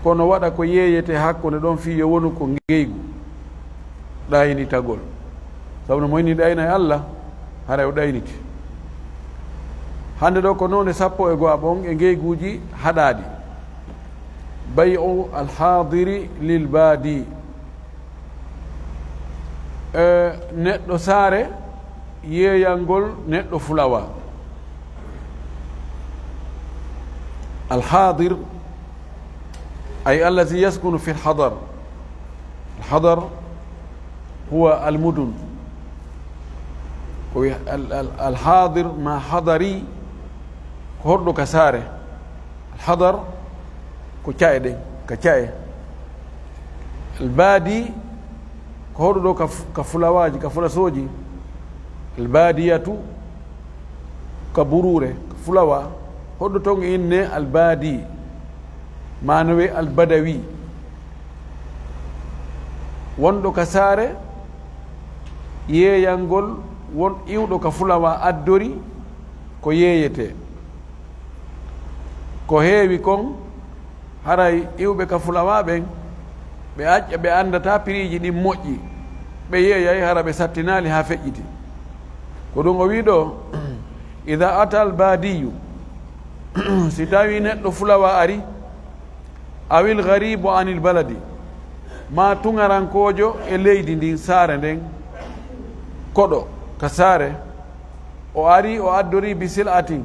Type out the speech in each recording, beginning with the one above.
kono waɗa ko yeeyete hakkunde ɗon fi yo wonu ko ngeygu ɗaynitagol sabu no moyni ɗayna e Allah hara o ɗayniti hande ɗo ko nonde 11 ɓon e ngeyguji haɗaɗi bay'u alhadiri lil baadi neɗɗo saare yeeyalngol neɗɗo fulawa alhadir أي الذي يسكن في الحضر الحضر هو المدن الحاضر ما حضري كهردو كساره الحضر كتايد كتاي البادي كهردو كفلاواج كفلاسوجي البادية كبرورة كفلاوا هردو تونغ إن البادي manowe albadawi wonɗo ka saare yeeyalngol won iwɗo ka fulawa addori ko yeeyete ko heewi kon haray iwɓe ka fulawa ɓen ɓe acƴa ɓe andata piriji ɗin moƴƴi ɓe yeeyay hara ɓe sattinali ha feƴƴiti ko ɗum o wi ɗo ida ata albadiyu si tawi neɗɗo fulawa ari awil garibu anil baladi ma tungarankojo e leydi ndin saare nden koɗo ka saare o ari o addori bi sil'atin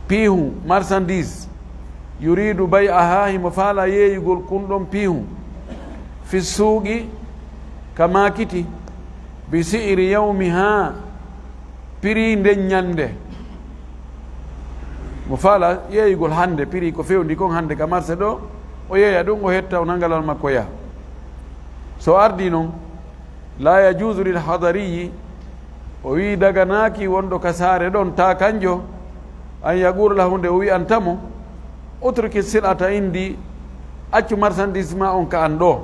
piihu marchandise yuridu bay'aha himo faala yeeyugol kunɗon piihu fi suuqi ka makiti bi si'ri yawmiha piri nden ñande mo faala yeeyugol hande piri ko fewndi kon hande ka marché ɗo o yeeya ɗum o hetta o nangalal makko yaha so ardi noon la yajuzu lil hadariyi o wi daganaki wonɗo ka saare ɗon ta kanjo an yaqula hunde o wiyantamo utruki silata indi accu marchandise ma on ka an ɗo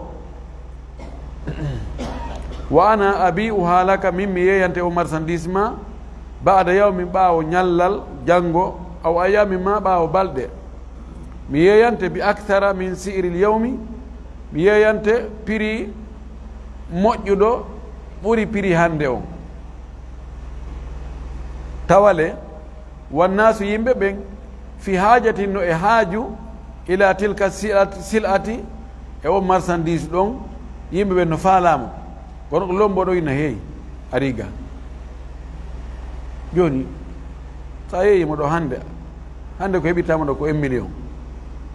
wa ana abi'u halaka min mi yeeyante o marchandise ma ba'da yawmin ɓaawo ñallal janngo aw ayami ma ɓaawo balɗe mi yeeyante bi akthara min si'ril yawmi mi yeeyante prix moƴƴuɗo ɓuri prix hande on tawale wannasu yimɓe ɓen fi haajatin no e haaju ila tilka silati e o marchandise ɗon yimɓe ɓen no faalama kono ko lombo ɗo ina heewi ariga joni sa yeeyimo ɗo hande ko heɓitama ɗo ko 1 million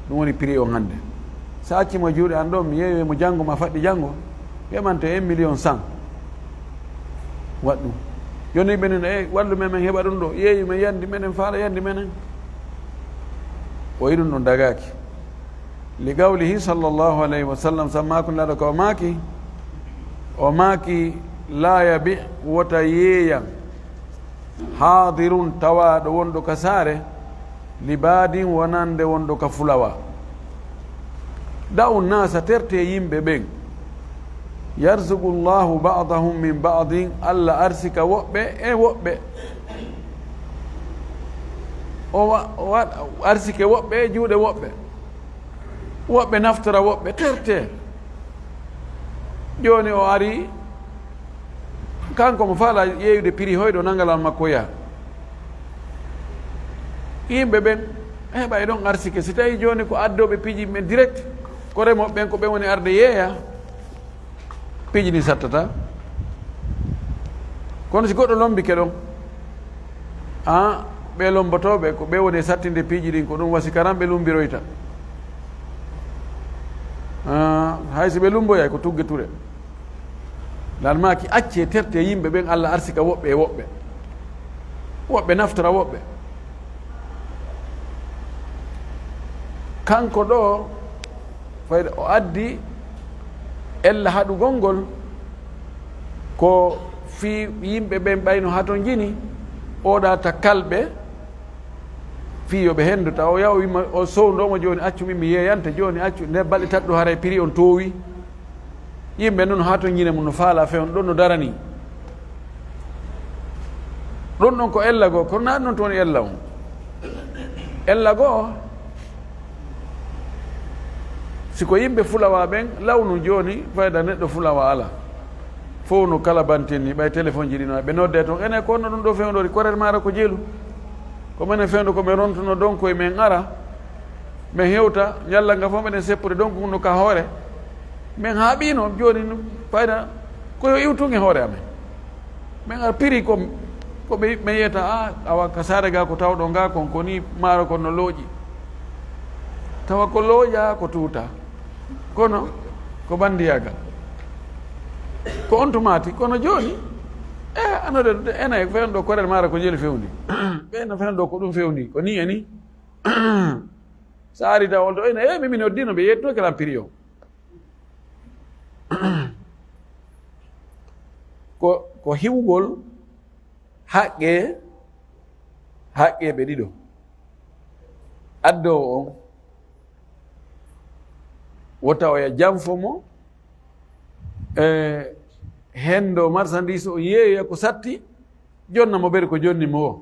ɗum woni prix on hande sa accimo juuɗe an ɗo mi yeewi mo janngo ma faɗɗi janngo ɓemante 1 million 100 waɗ ɗum joni ɓenen e wallu men heɓa ɗum ɗo yeewi men yandi menen faala yandi menen o yi ɗum ɗon dagaki li gawlihi sallllahu alayhi wa sallam sammako laɗo ko o maaki la yabi wota yeeya haadirun tawaɗo wonɗo ka saare libadin wonande wonɗo ka fulawa da'u nasa terte yimɓe ɓen yarzuqu llahu ba'dahum min ba'din allah arsika woɓɓe e woɓɓe o arsike woɓɓe e juuɗe woɓɓe naftora woɓɓe terte joni o ari kanko mo faala yeeyude prix hoyɗo nangalal makko yaha yimɓe ɓen heɓa e ɗon arsike si tawi joni ko addoɓe piiji men direct ko remoɓe ɓen ko ɓen woni arde yeeya piiji ni sattata kono si goɗɗo lombike ɗon ɓe lombotoɓe ko ɓe woni sattinde piiji ɗin ko ɗum wasi karan ɓe lumbiroyta hay so ɓe lumboyay ko tugge ture lan maki acce terte yimɓe ɓen allah arsika woɓɓe e woɓɓe naftora woɓɓe kanko ɗo fayde o addi ella haɗugol ngol ko fi yimɓe ɓen ɓayno ha ton jini oɗa takkalɓe fiyoɓe hendu taw o yaw wima o sowndomo joni accu min mi yeeyante joni accu nde balɗe tati ɗo haray prix on towi yimɓe noon ha ton jine mum no faala fewn ɗon no darani ɗon ɗon ko ella goo kono naɗi noon toon ella on ella goo siko yimɓe fulawa ɓen lawnu joni fayda neɗɗo fulawa ala fof no kala bantini ɓay téléphone ji ɗino ɓe nodde toon ene konno ɗum ɗo fewndori korel mara ko jeelu ko minen fewndo koɓe rontuno donc koye men ara min hewta ñallanga fof meɗen seppude donc no ka hoore min haaɓino joni fayda koyo iwtuge hoore amen min ar piri koɓe ɓe yiyata a awa ka saare ga ko tawɗo nga kon koni maaro kon no looƴi tawa ko looƴa ko tuuta kono ko bandiyaga ko on tumati kono joni anode ene fewndo korel maara ko jeeli fewndi ɓeyno fewndo ko ɗum fewndi ko ni e ni sa ari taw on to ene mimin oddino ɓe yetto kelan prix o ko hiwgol haqqe ɓe ɗiɗo addowo on wota oya janfo mo hendo marchandise o yeeya ko satti jonna mo ɓeri ko jonni mo o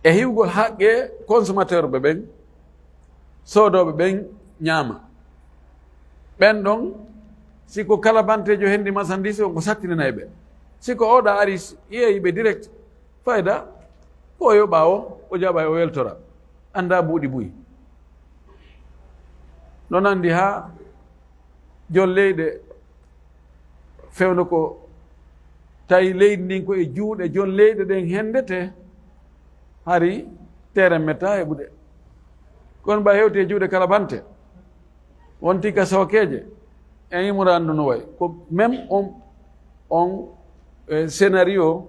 e hiwgol haqqe consommateur ɓe ɓen soodoɓe ɓen ñaama ɓen ɗon siko kala bantejo hendi marchandise o ko sattinana e ɓe siko oɗa ari yeeyiɓe direct fayda ɓoyo ɓawo o jaɓa o weltora anda buuɗi buyi non andi ha jon leyɗe fewno ko tawi leydi ndin ko e juuɗe jon leyɗe ɗen hendete hari terrain metta heɓude kono ɓa hewti e juuɗe kala bante wonti ka sokeje en imurandu no way ko même on scénario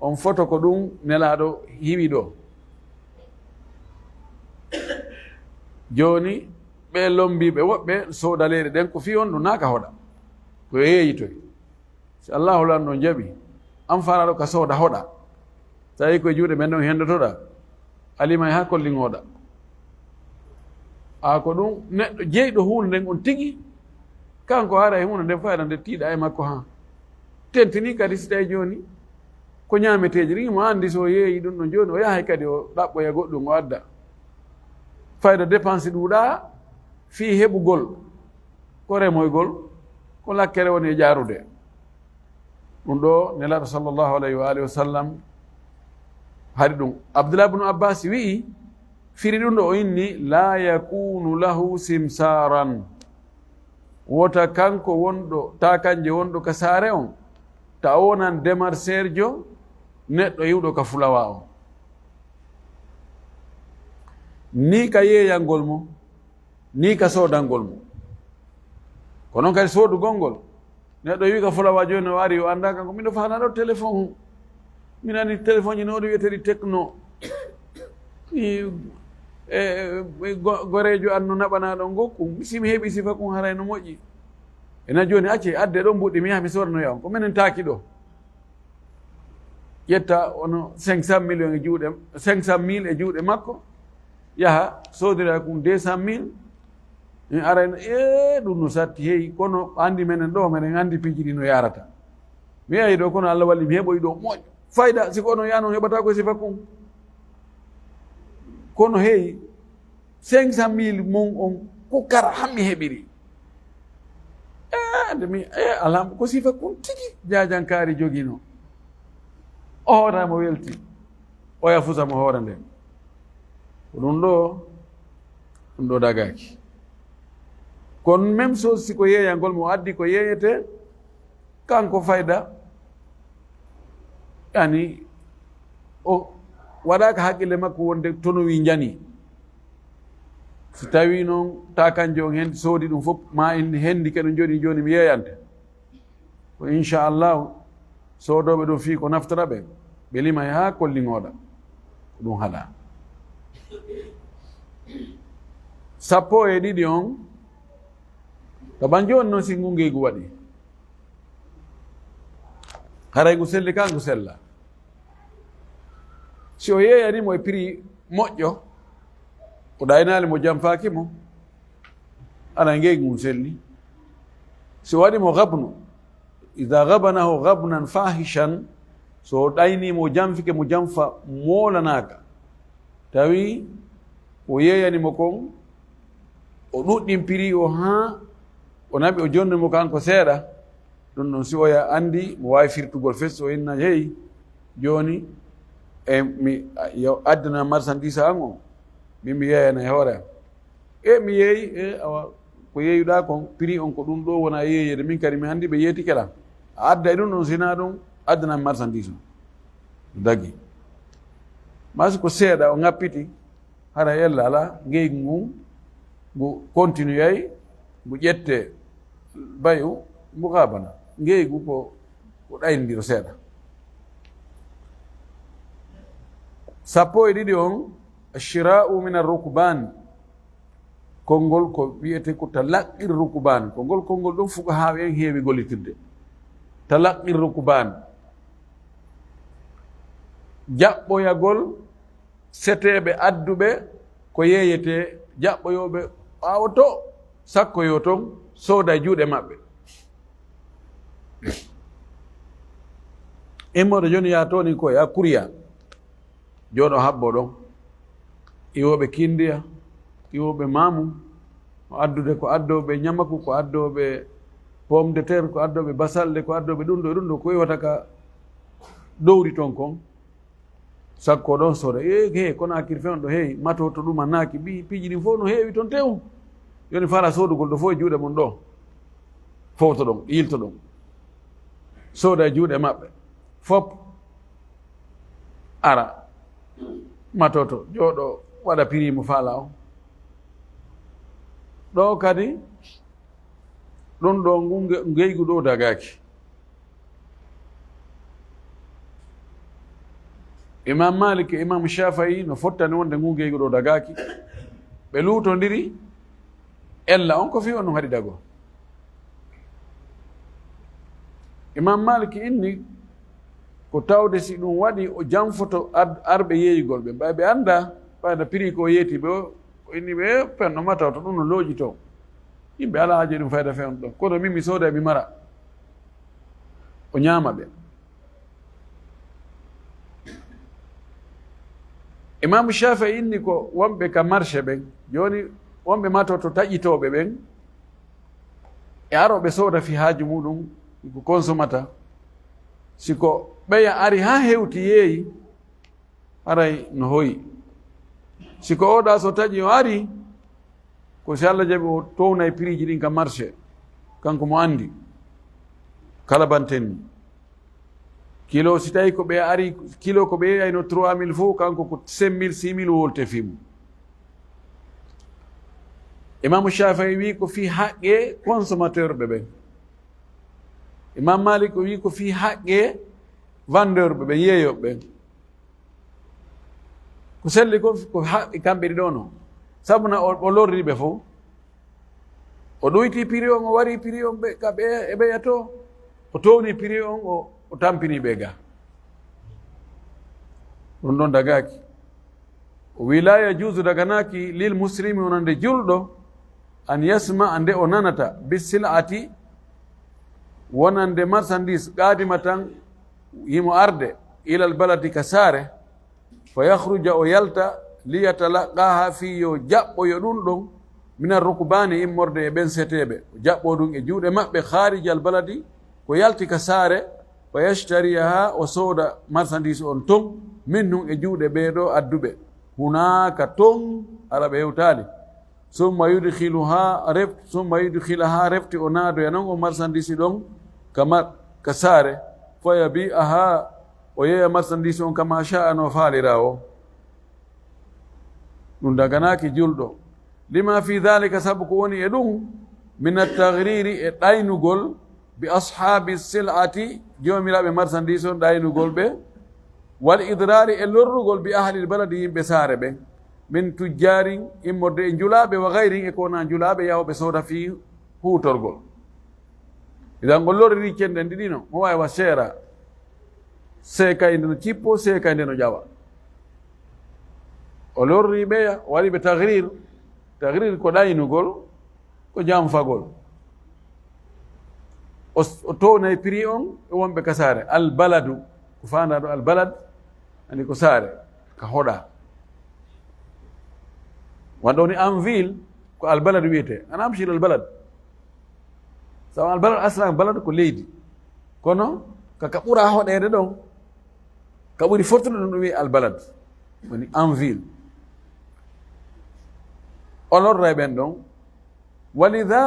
on photo ko ɗum nelaɗo hiwi ɗo joni ɓe lombiɓe woɓɓe sooda leyɗe ɗen ko fi on ɗum naka hoɗa ko yeeyitoy si allahu lanɗo jaaɓi an faraɗo ka sooda hoɗa tawi koye juuɗe men ɗon hendotoɗa alima ha kolliŋoɗa ko ɗum neɗɗo jeyɗo hunde nden on tigi kanko ara e hunde nden fayda nde tiiɗa e makko ha tentini kadi si tawi joni ko ñameteji ɗin mo andi so yeeyi ɗum ɗon joni o yahay kadi o ɗaɓɓoya goɗɗum o adda fayda dépense ɗuuɗa fi heɓugol ko remoygol ko lakkere woni e jaarude ɗum ɗo nelaɗo sallllahu alayhi wa alihi wa sallam hari ɗum abdoullah bnu abbas wi'i firi ɗum ɗo o inni la yakunu lahu simsaran wota kanko wonɗo ta kanje wonɗo ka saare on ta wonan démarcheur jo neɗɗo yiwɗo ka fulawa o ni ka yeeyangol mo ni ka soodangol mo ko noon kadi soodugol ngol neɗɗo wi ka fulawa joni o ari o anda kanko miɗo fana ɗo téléphone min andi téléphone ji noɗo wiyeteɗi techno gorejo anno naɓanaɗo gokku simi heeɓi sifa kum haray no moƴƴi ena joni acce adde ɗo mbuɗɗi mi yaha mi sornoya on ko minen taaki ɗo ƴetta ono 500 millions e juuɗe 500 mille e juuɗe makko yaha sodira kum 200 mille mi arayno ɗum no satti heeyi kono andi menen ɗo meɗen andi piiji ɗi no yarata mi yahi ɗo kono Allah walli mi heɓoyi ɗo moƴƴo fayda siko ono yano heɓata koye sifa kum kono heeyi 500 mille mon on ko kara hammi heɓiri nde mi alhamdu ko sifa kum tigi jajankari jogino o hooramo welti o yafusamo hoore nden ko ɗum ɗo dagaki kono même chose siko yeeyangol mo addi ko yeeyete kanko fayda yani o waɗaka haqqille makko wonde tono wi jani so tawi noon ta kanje on hen soodi ɗum fof ma en hendi keɗen joni joni mi yeeyante ko inchallahu soodoɓe ɗum fi ko naftara ɓe ɓe limay ha kolliŋoɗa ko ɗum haɗa 12 on to ban joni noon si ngungeygu waɗi haray ngu selli ka ngu sella si o yeeyanimo e prix moƴƴo o ɗaynali mo janfaki mo ana ngeygu ngu selli si waɗimo gabnu ida gabanahu gabnan fahishan so ɗaynimo janfike mo janfa moolanaka tawi o yeeyanimo kon o ɗuɗɗin prix o ha o naɓi o jonde mo kanko seeɗa ɗum ɗon si oya andi mo wawi firtugol fes o inna heyi joni mi addana marchandise an o mi yeyana e hoore am mi yeeyi awa ko yeeyuɗa kon prix on ko ɗum ɗo wona yeeyede min kadi mi andi ɓe yeetikeɗa a adda e ɗum ɗon sina ɗum addanami marchandise o dagui masi ko seeɗa o ŋappiti hara yella ala ngeygu ngun ngu continue yay ngu ƴette bayu ngu habana ngeygu ko ɗaynidiro seeɗa sappo e ɗiɗi on shira'u min arrukban konngol ko wiyete ko talaqqir rukban konngol ɗum fuqaha en heewi gollitirde talaqqir rukban jaɓɓoyagol seteɓe adduɓe ko yeeyete jaɓɓoyoɓe ɓaawo to sakkoyo toon sooda juuɗe maɓɓe immoɗo joni ya toni koye a kuriya jooɗo habbo ɗon iwoɓe kindiya iwoɓe mamu ko addude ko addoɓe ñamaku ko addoɓe pomme de terre ko addoɓe basalɗe ko addoɓe ɗum ɗo e ɗum ɗo ko iwata ka ɗowri toon kon sakko ɗon sooda he kono hakkille fewn ɗo heewi mato to ɗum a naaki piiji ɗin fof no heewi toon tew joni fala soodugol ɗo fof e juuɗe mon ɗo fowto ɗon yilto ɗon sooda e juuɗe maɓɓe fop ara matoto jooɗo waɗa prix mo faala o ɗo kadi ɗum ɗo ngeygu ɗo dagaki imam malik e imam shafa'i no fottani wonde ngu ngeygu ɗo dagaki ɓe luutodiri ella on ko fi on no haɗi dago imam malik inni ko tawde si ɗum waɗi o janfoto arɓe yeeyugol ɓe ɓay ɓe anda ɓayda prix ko yeeti ɓe o inni ɓe penno mataw to ɗum no looji to yimɓe ala haaji ɗum fayda fewn ɗo kono min mi sooda mi mara o ñaama ɓe imamu shafi'i inni ko wonɓe ka marché ɓen joni wonɓe mataw to taƴƴitoɓe ɓen e aroɓe sooda fi haaju muɗum ko consomata siko ɓeya ari ha hewti yeeyi haray no hoyi siko oɗa so taƴi o ari ko si Allah jaɓi o townay prix ji ɗin ka marché kanko mo andi kala bantenni kilo si tawi ko ɓe ari kilo ko ɓe yeyayno 3000 fof kanko ko 5000 6000 wolte fimu imamu Shafi'i wi ko fi haqqe consommateur ɓe ɓen imam Malik o wi ko fi haqqe vendeur ɓe ɓen yeeyoɓe ɓen ko selli ko haqqe kamɓe ɗi ɗo no sabuna o lorriɓe fof o ɗoyti prix on o wari prix on ɓe ka ɓe e ɓeyato o towni prix on o tampini ɓe ga ɗum ɗon dagaki o wi la yajuzu daganaki lil muslimi wonande julɗo an yasma ande o nanata bisilati wonande marchandise qaadima tan yimo arde ilal baladi ka saare fa yahruja o yalta liyatalaqaha fi yo jaɓɓoyo ɗum ɗon minan rukbani immorde e ɓen seteɓe o jaɓɓo ɗum e juuɗe maɓɓe hariji al baladi ko yalti ka saare fa yashtariyaha o sooda marchandise on ton min nun e juuɗe ɓeeɗo adduɓe hunaka ton ala ɓe hewtali summa yudkhilaha refti o naadoya noon o marchandise ɗon ka saare fa yabi'aha o yeeya marchandise on kama sha'ano faalira o ɗum daganaki julɗo lima fi dhalika sabu ko woni e ɗum min attagriri e ɗaynugol bi ashabi silati jomiraɓe marchandise on ɗaynugol ɓe wal idrari e lorrugol bi ahlil baladi yimɓe saare ɓen min tujjarin immorde e julaɓe wa gayrin e kowona julaɓe yahoɓe sooda fi hutorgol idan ngol lorriri cenɗen ɗiɗino mo wawi wa seera seekayde no cippo seekayde no ƴawa o lorri ɓeya o waɗiɓe tagrir ko ɗaynugol ko janfagol o townay prix on e wonɓe ka saare albaladu ko fanda ɗo albalad ani ko saare ka hoɗa wanɗo ni en ville ko albalad wiyete ana amshir albalad sawa albalad aslan balad ko leydi kono kaka ɓura hoɗede ɗon ka ɓuri fortude ɗum wi albalad woni en ville olorra ɓen ɗon walida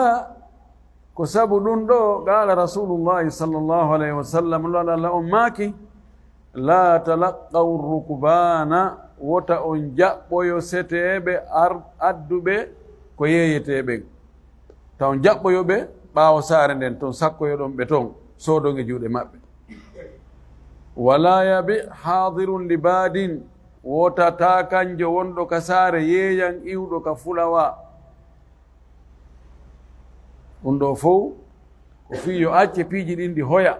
ko sabu ɗum ɗo qala rasulullahi sallllahu alayhi wa sallam lol allah on maaki la talaqaw rukbana wota on jaɓɓoyo seteɓe adduɓe ko yeeyeteɓe taw jaɓɓoyoɓe ɓaawo saare nden toon sakkoyoɗon ɓe toon soodoge juuɗe maɓɓe wala yabi hadirun libadin wotata kanjo wonɗo ka saare yeeyan iwɗo ka fulawa ɗum ɗo fof ko fii yo acce piiji ɗin ɗi hoya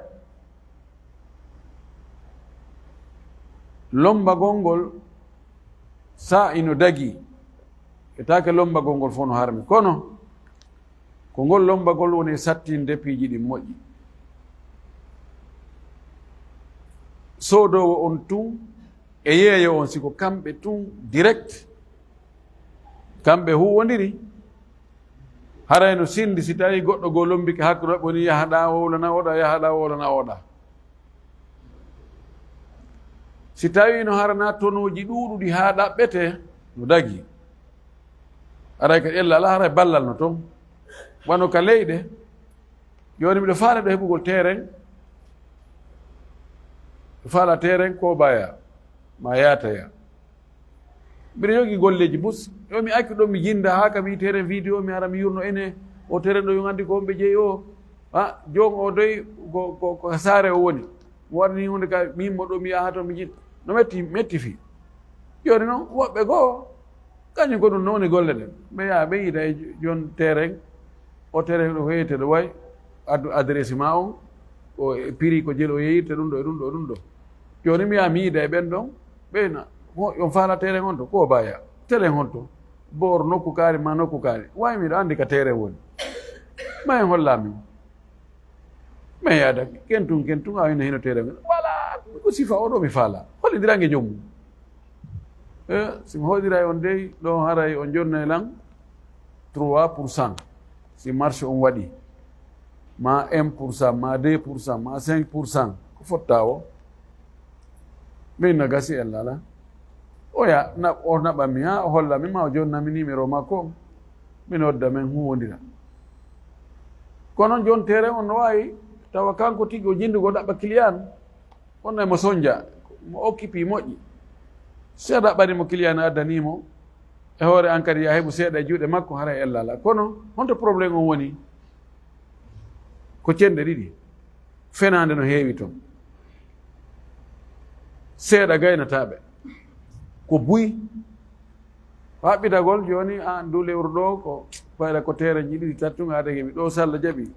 lombagol ngol sa ino dagi e take lombagol ngol fof no harmi kono ko ngol lombagol woni sattinde piiji ɗin moƴƴi soodowo on tun e yeeyo on siko kamɓe tun direct kamɓe huwodiri harayno sindi si tawi goɗɗo goo lombike hakkude woni yahaɗa wowlana oɗa yahaɗa wowlana oɗa si tawi no harana tonoji ɗuuɗuɗi ha ɗaɓɓete no dagi aray ka ƴella ala haray ballal no toon wano ka leyɗe joni miɗo faala ɗo heɓugol terrain ɗo faala terrain ko baya ma yataya mbiɗa jogui golleji bus yo mi accu ɗo mi jinda ha kam yi terrain vidéo mi ara mi yurno ene o terrain ɗo yo andi ko ɓe jeeyi o a jon o doyi ko saare o woni mo warni hunde ka mimmo ɗo mi yaha to mi jin no metti fi joni noon woɓɓe goo kañum ko ɗum nowni golle ɗen ɓe yaha ɓe yiida e jon terrain o terrain ɗo hoyete ɗo way addu adresse ma on o prix ko jeli o yeyirte ɗum ɗo e ɗum ɗo e ɗum ɗo joni mi yaha mi yiida e ɓen ɗon ɓeyna on faala terrain on to ko baya terrain on to bor nokku kaari ma nokku kaari wawi miɗo andi ka terrain woni ma en hollami ma yaada kentun a wino hino terrain voilà ko sifa oɗo mi faala hollidirangue jommum simi hoɗira on dey ɗo haray on jonna e lan 3% si marché on waɗi ma 1% ma 2% ma 5% ko fotta o min no gasi ella ala oya o naɓami ha o hollami ma o jonnami numéro makko min odda men huwodira kono jon terrain on no wawi tawa kanko tigui o jindugo ɗaɓɓa client on mo soñdia mo occupie moƴƴi si a ɗaɓɓanimo client addanimo e hoore an kadi ya heɓu seeɗa e juuɗe makko hara e ella ala kono honto probléme on woni ko cenɗe ɗiɗi fenade no heewi toon seeɗa gaynataɓe ko buy haɓɓitagol joni an du lewru ɗo ko fayda ko terrain ji ɗiɗi tattuga ade keɓi ɗo sallah jaaɓi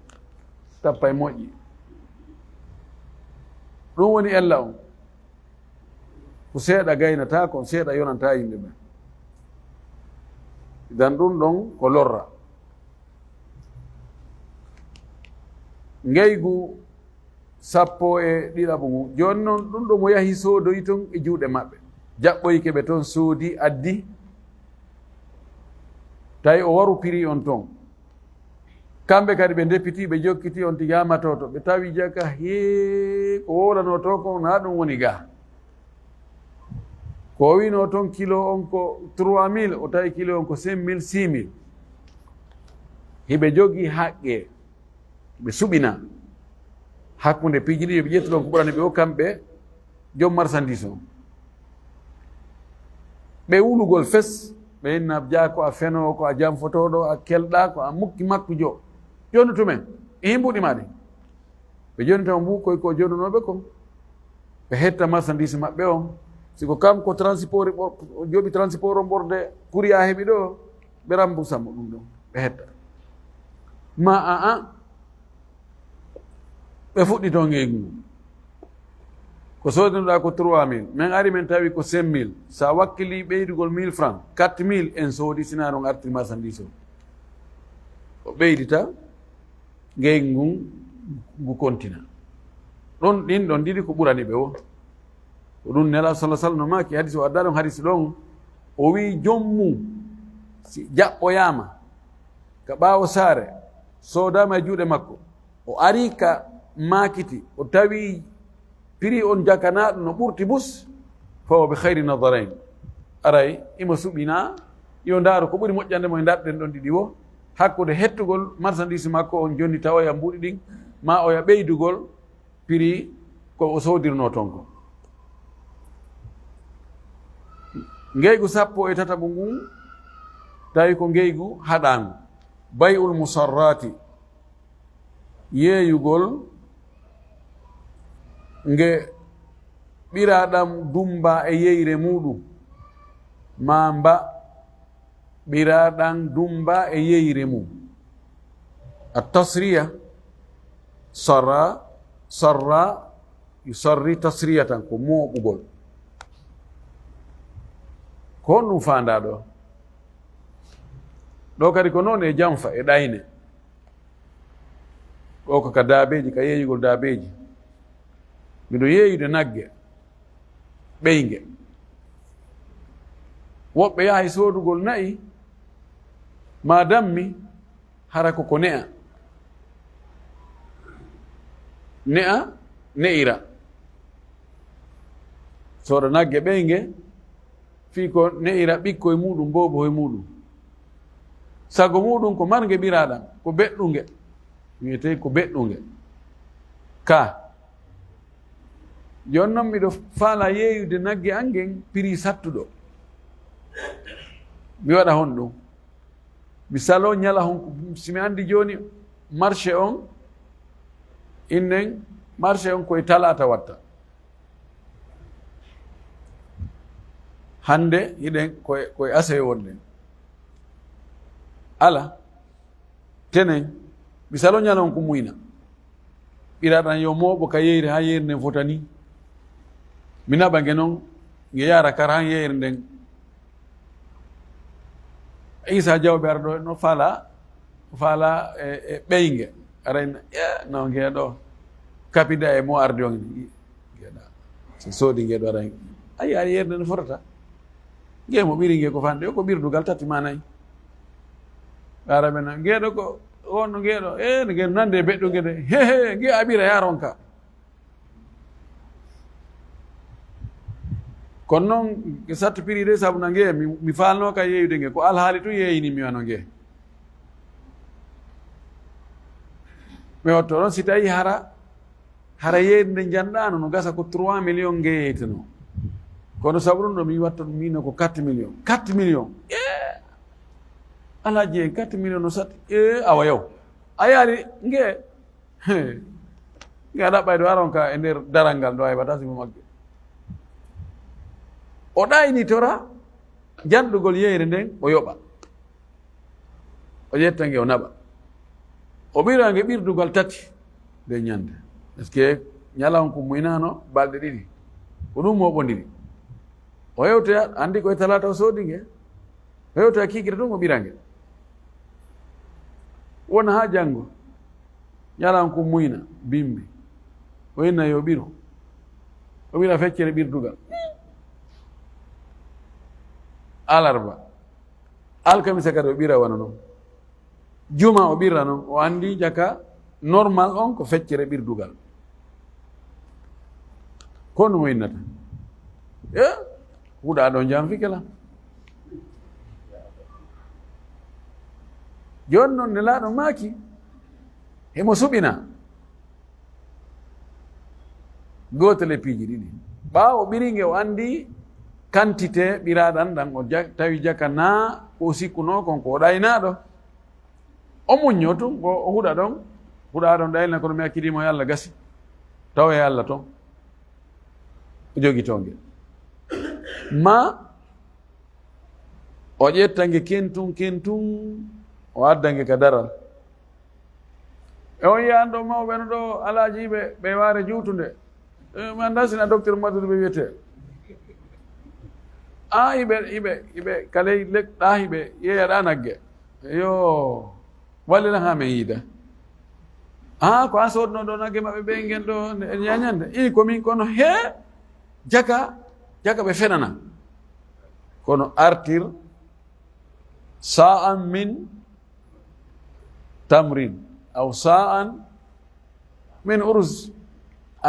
tappa e moƴƴi ɗum woni ella on ko seeɗa gaynata ko seeɗa yonanta yimɓe ɓe dan ɗum ɗon ko lorra ngeygu sappo e ɗiɗaɓo mum joni noon ɗum ɗo mo yahi soodoyi toon e juuɗe maɓɓe jaɓɓoyke ɓe toon soodi addi tawi o waru prix on toon kamɓe kadi ɓe depiti ɓe jokkiti on tigi hamatoto ɓe tawi jaka ko wowlano to kon ha ɗum woni ga ko wino toon kilo on ko 3000 o tawi kilo on ko 5000 6000 hiɓe jogui haqqe ɓe suɓina hakkude piiji ɗiɗi ɓe ƴetti ɗon ko ɓurani ɓe hokkamɓe joom marchandise o ɓe wulugol fes ɓe inna jaa ko a feno ko a jam fotoɗo a kelɗa ko a mukki makkujo joni tumen e himbuɗima ɗi ɓe joni taw mbukoy ko jonunoɓe kon ɓe hetta marchandise maɓɓe on siko kam ko transport jooɓi transport o ɓorde courrier a heeɓi ɗo ɓe remboursamo ɗum ɗon ɓe hetta ma ɓe fuɗɗi to ngeygu ko sodinoɗa ko 3000 min ari min tawi ko 5000 sa wakkili ɓeydugol 1000 francs 4000 en soodi sina ɗon arti marchandise o ɓeydita ngeygu ngu continua ɗon ɗin ɗon ɗiɗi ko ɓurani ɓe o ko ɗum nela salah sallam no maki hadis o adda ɗon hadis ɗon o wi jommum si jaɓɓoyama ka ɓaawo saare soodama e juuɗe makko, o ari ka maakiti o tawi prix on jakanaɗo no ɓurti bus, fawo ɓe hayri nadarain, aray ima suɓina yo ndaaro ko ɓuri moƴƴande mo e darɗen ɗon ɗiɗi wo, hakkude hettugol marchandise makko on joni tawoya mbuɗi ɗin, ma oya ɓeydugol prix ko o soodirno toon ko. ngeygu sappo e tataɓo ngun tawi ko ngeygu haɗangu, bay'ul musarrati, yeeyugol nge ɓiraɗam dumba e yeyre muɗum, ma mba ɓiraɗam dumba e yeyre mum. التصرية sarra yusarri tasriyatan ko moɓugol, ko on ɗum fanda ɗo kadi ko noon e janfa e ɗayne, ɗo ko ka daabeji, ka yeeyugol daabeji. miɗo yeeyude nagge ɓeyge, woɓɓe yahay soodugol nayi ma dammi hara ko ne'a ne'ira, sooɗa nagge ɓeyge fii ko ne'ira ɓikkoye muɗum boboye muɗum, sago muɗum ko marge ɓiraɗam, ko beɗɗuge, wiyete ko beɗɗuge ka. joni noon miɗo faala yeeyude nagge angen prix sattuɗo, mi waɗa hon ɗum, mi salo ñala hon, simi andi joni marché on innen marché on koye talata watta, hande hiɗen koye asay wonɗen, ala tenen mi salo ñala on ko muyna, ɓiraɗan yo mooɓo ka yeyre ha yeyre nden fotani, mi naɓa nge noon nge yara kara han yeyre nden. Isa Jawɓe ara ɗo no faala e ɓeyge arayna no ngeɗo kapida e mo arde on ngeɗa so soodi ngeɗo ara ayi ari yerde no fotata nge mo ɓiri nge ko fande ko ɓirdugal tati manayi araɓe no ngeɗo ko wonno ngeɗo no ngeɗo nande e beɗɗuge de hehe nge a ɓira yaron ka. kono noon sattu prix de sabu na nge mi falno ka yeeyude nge ko alhaali tu yeeyini mi wano nge. mi watto ɗon si tawi hara yeyde nde janɗano no gasa ko 3 millions nge yeyteno, kono sabu ɗum ɗo mi watta ɗum mino ko 4 millions 4 millions alaji en 4 millions no satti awa yaw a yaari nge nge a ɗaɓɓayɗo aron ka e nder daral ngal ɗo heɓata simo magge. o ɗaynitora janɗugol yeyre nden o yoɓa, o ƴetta nge o naɓa, o ɓira nge ɓirdugal tati nde ñande, par ce que ñalawon ko muynano balɗe ɗiɗi ko ɗum moɓodiri, o yewtoya andi koye talata o soodi nge, o yewtoya kiikita ɗum o ɓira nge, wona ha janngo ñalawon ko muyna bimbi o inna yo ɓiru, o ɓira feccere ɓirdugal, alarba alkamisa kadi o ɓira wona noon, juma o ɓirra noon, o andi jaka normal on ko feccere ɓirdugal, ko no innata huuɗa ɗo jam fikela. joni noon nelaɗo maaki hemo suɓina gotel e piiji ɗiɗi, ɓaawo ɓiringe o andi quantité ɓiraɗan ɗan o tawi jaka na o sikkuno kon ko o ɗaynaɗo, o muñño tun o huɗa ɗon ɗaylna kono mi hakkidimo e Allah gasi tawa e Allah toon o jogi tonge ma o ƴettange kentun o addange ka daral e on yiyan ɗo mawɓe no ɗo alaji ɓe waare juutunde mi anda sina docteur Madou ɓe wiyete iɓe kale leɗɗa hiɓe yeeyaɗa nagge yo wallina ha men yiida ko a sodno ɗo nagge maɓɓe ɓe gen ɗo ñañande komin kono he jaka ɓe fenana kono artir sa'an min tamrin aw sa'an min uruz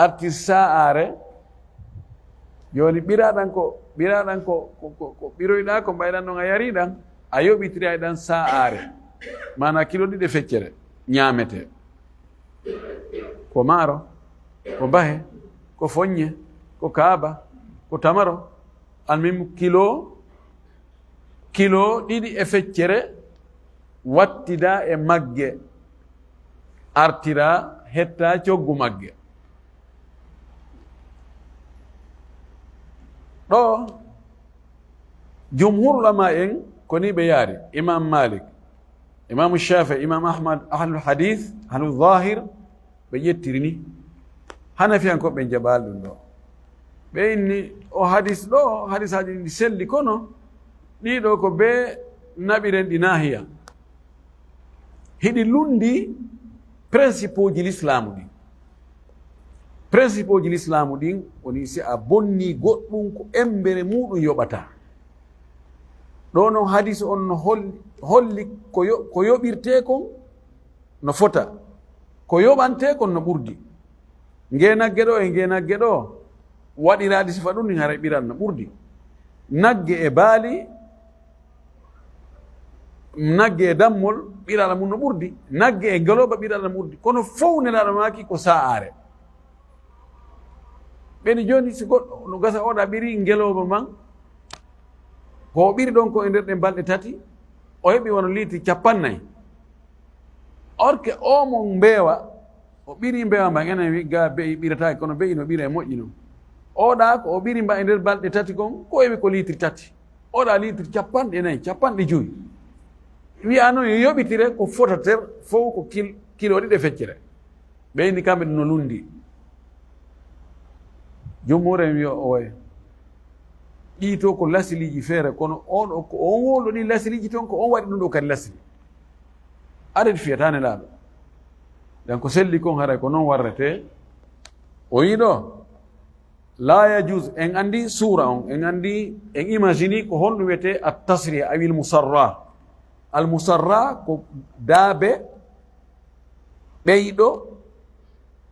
arti sa'are joni ɓiraɗan ko ɓiroyɗa ko mbayɗan ɗon a yariɗan a yoɓitiray sa'are mana kilo 2 feccere ñamete ko maaro ko bahe ko foññe ko kaaba ko tamaro almim kilo 2 feccere wattida e magge artira hetta coggu magge ɗo jumhur ulama en koni ɓe yaari imam malik imam shafi imam ahmad ahlul hadith ahlul zahir ɓe ƴettiri ni hanafiyankoɓe ɓe jaɓali ɗum ɗo ɓe inni o hadis ɗo hadis haji ɗi selli kono ɗiɗo ko be naɓiren ɗi nahiya hiɗi lundi principe uji l'islamu ɗin principe uji l'islamu ɗin woni si a bonni goɗɗum ko embere muɗum yoɓata ɗo noon hadis on no holli ko yoɓirte kon no fota ko yoɓante kon no ɓurdi ngenagge ɗo e ngenagge ɗo waɗiraɗi sifa ɗum ni hara ɓiran no ɓurdi nagge e baali nagge e dammol ɓiraɗa mum no ɓurdi nagge e ngeloba ɓiraɗa no ɓurdi kono fowniraɗa maki ko sa'are ɓeni joni si goɗɗo no gasa oɗa ɓiri ngeloba man ko ɓiri ɗon ko e nder ɗe balɗe 3 o heɓi wono litre 50 orke o mo mbewa o ɓiri mbewa mba enen wi ga beyi ɓirataki kono beyi no ɓira e moƴƴi noon oɗa ko o ɓiri mba e nder balɗe 3 kon ko heɓi ko litre 3 oɗa litre 54 55 wiya noon yo yoɓitire ko fotater fof ko kilo 2 feccere ɓeyni kamɓe no lundi jumhur en wiya oye ɗiito ko lasiliji feere kono on ko on wolo ɗi lasiliji toon ko on waɗi ɗum ɗo kadi lasili aɗa fiyatane laaɗo dan ko selli kon haray ko noon warrete o wi ɗo la yajuse en andi suura on en andi en imagini ko honɗum wiyete a tasria awi al musarra ko daabe ɓeyɗo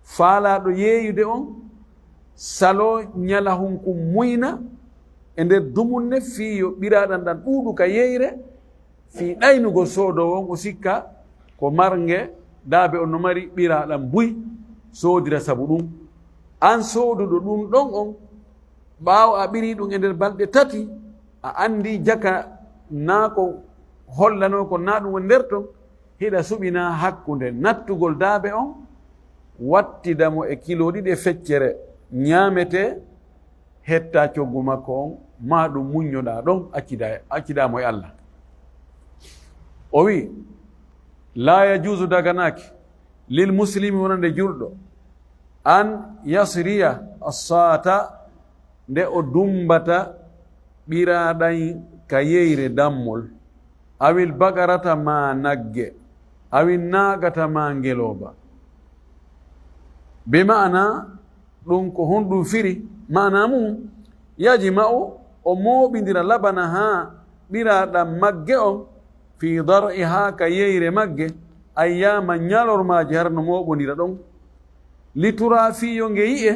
faalaɗo yeeyude on salo ñala hunko muyna e nder dumunne fii yo ɓiraɗan ɗan ɗuuɗu ka yeyre fii ɗaynugol soodowo on o sikka ko marnge daabe on no mari ɓiraɗan buy soodira sabu ɗum an sooduɗo ɗum ɗon on ɓaawo a ɓiri ɗum e nder balɗe 3 a andi jaka naa ko hollano ko naa ɗum woni nder ton hiɗa suɓina hakkunde nattugol daabe on wattidamo e kilo 2 feccere ñaamete hetta coggu makko on ma ɗum muññoɗa ɗon accidamo e Allah o wi la yajuzu daganaki lil muslimi wonande julɗo an yasriya assata nde o dumbata ɓiraɗan ka yeyre dammol awil bagarata ma nagge awil nagata ma ngeloba be ma'ana ɗum ko honɗum firi mana mum yaji ma'u o moɓidira labana ha ɓiraɗam magge on fi dar'i ha ka yeyre magge ayyama ñalormaji har no moɓodira ɗon litura fiyo nge yi'e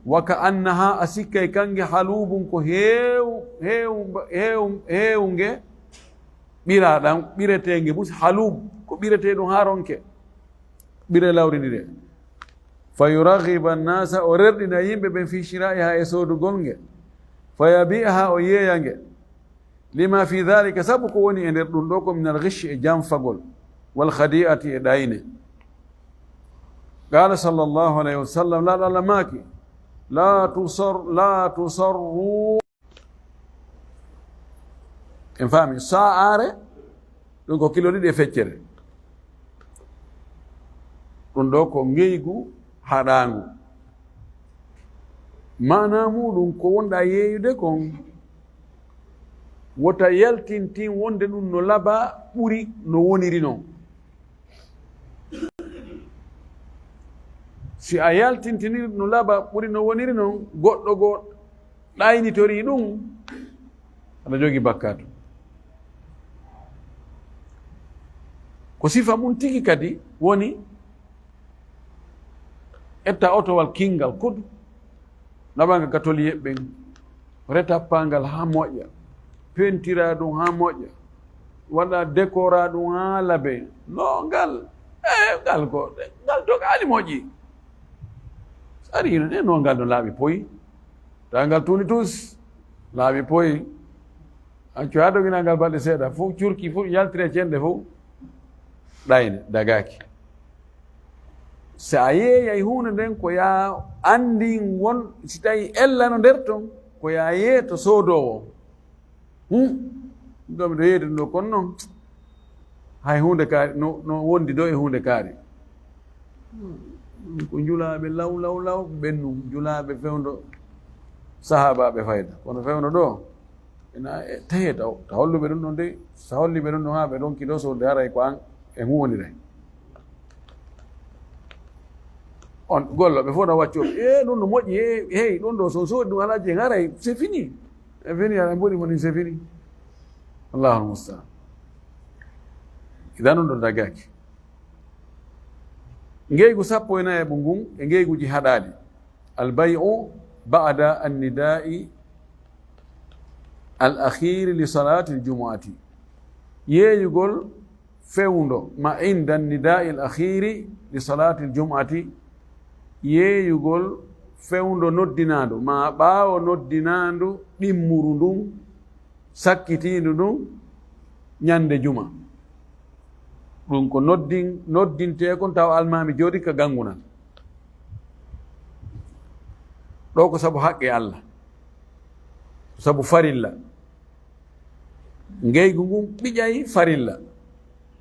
wa ka annaha a sikkay kange halubum ko hewnge ɓiraɗam ɓiretenge bus halub ko ɓirete ɗum ha ronke ɓire lawridire fa yuragiba nnasa o rerɗina yimɓe ɓen fi shira'iha e soodugol nge fa yabi'aha o yeeyange lima fi dhalika sabu ko woni e nder ɗum ɗo ko min alghishi e janfagol wal khadi'ati e ɗayne qala sallllahu alayhi wa sallam laɗo Allah maaki la tusarru en faami sa'are ɗum ko kilo 2 feccere ɗum ɗo ko ngeygu haɗangu mana muɗum ko wonɗa yeeyude kon wota yaltintin wonde ɗum no laba ɓuri no woniri noon si a yaltintiniri no laba ɓuri no woniri noon goɗɗo go ɗaynitori ɗum aɗa jogi bakkatu ko sifa mum tigi kadi woni etta otowal kingal kudu naɓanga gatoliye ɓen retappangal ha moƴƴa pentira ɗum ha moƴƴa waɗa décora ɗum ha laabe no ngal ngal ko ngal dogali moƴƴi sarino ne no ngal no laaɓi poyi ta ngal tuni tous laaɓi poyi accu ha dogina ngal balɗe seeɗa fof curki fof yaltire cenɗe fof ɗayne dagaki so a yeeyay hunde nden ko ya andi won si tawi ellano nder ton ko ya yeeto soodowo ɗo miɗo yeeyde ɗo kono noon hay hunde kaari no wondi ɗo e hunde kaari ko julaaɓe law ɓennum julaaɓe fewndo sahabaɓe fayda kono fewndo ɗo ena tahe ta holluɓe ɗum ɗon de so holliɓe ɗum ɗon ha ɓe ɗonki ɗo sode haray ko an e huwonire on golloɓe fof na waccoɓe ɗum no moƴƴi hey ɗum ɗo so soodi ɗum alaji en haray c'est fini e fini aɗa mboɗi moni c'est fini allahu almustaan idan ɗum ɗo dagaki ngeygu sappo e nayi ɓo ngun e ngeyguji haɗaɗi albay'u ba'da annidai al akhiri li salati l jumuati yeeyugol fewndo ma inda annidai al akhiri li salati l jumuati yeeyugol fewndo noddinaandu ma ɓaawo noddinaandu ɗimmuru ndun sakkitiindu ndun ñande juma ɗum ko noddintee kon taw almami jooɗi ka gangunal ɗo ko sabu haqqe Allah sabu farilla ngeygu ngun ɓiƴay farilla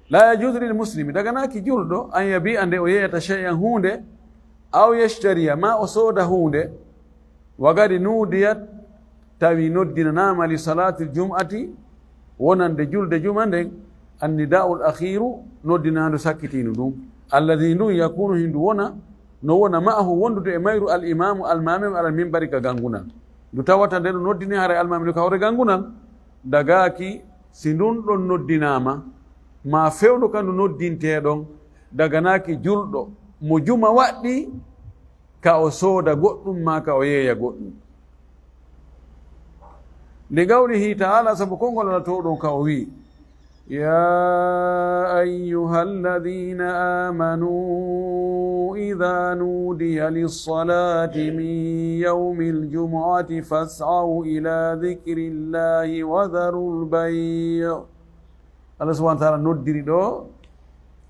la yajudu lil muslimi daganaki julɗo an yabi'a nde o yeyata shay'an hunde aw yashtariya ma o sooda hunde wagadi nuudiyat tawi noddinanama li salati l jum'ati wonande julde juma nden annida'u l akhiru noddinandu sakkitinu ɗum alladi ndun yakunu hindu wona no wona ma'ahu wondude e mayru al imamu almamim alal mimbari ka gangunal ndu tawata nde ɗo noddini haara almami ɗo ka hore gangunal dagaki si ndun ɗon noddinama ma fewndo kandu noddinteɗon daganaki julɗo mo juma waɗɗi ka o sooda goɗɗum ma ka o yeeya goɗɗum nde gawlihi taala sabu konngol ala to ɗon ka o wi ya ayuha alladina amanu ida nudiya lissalati min yaumi ljumuati fas'au ila dhikri llahi wa dharu lbay allah subahana taala noddiri ɗo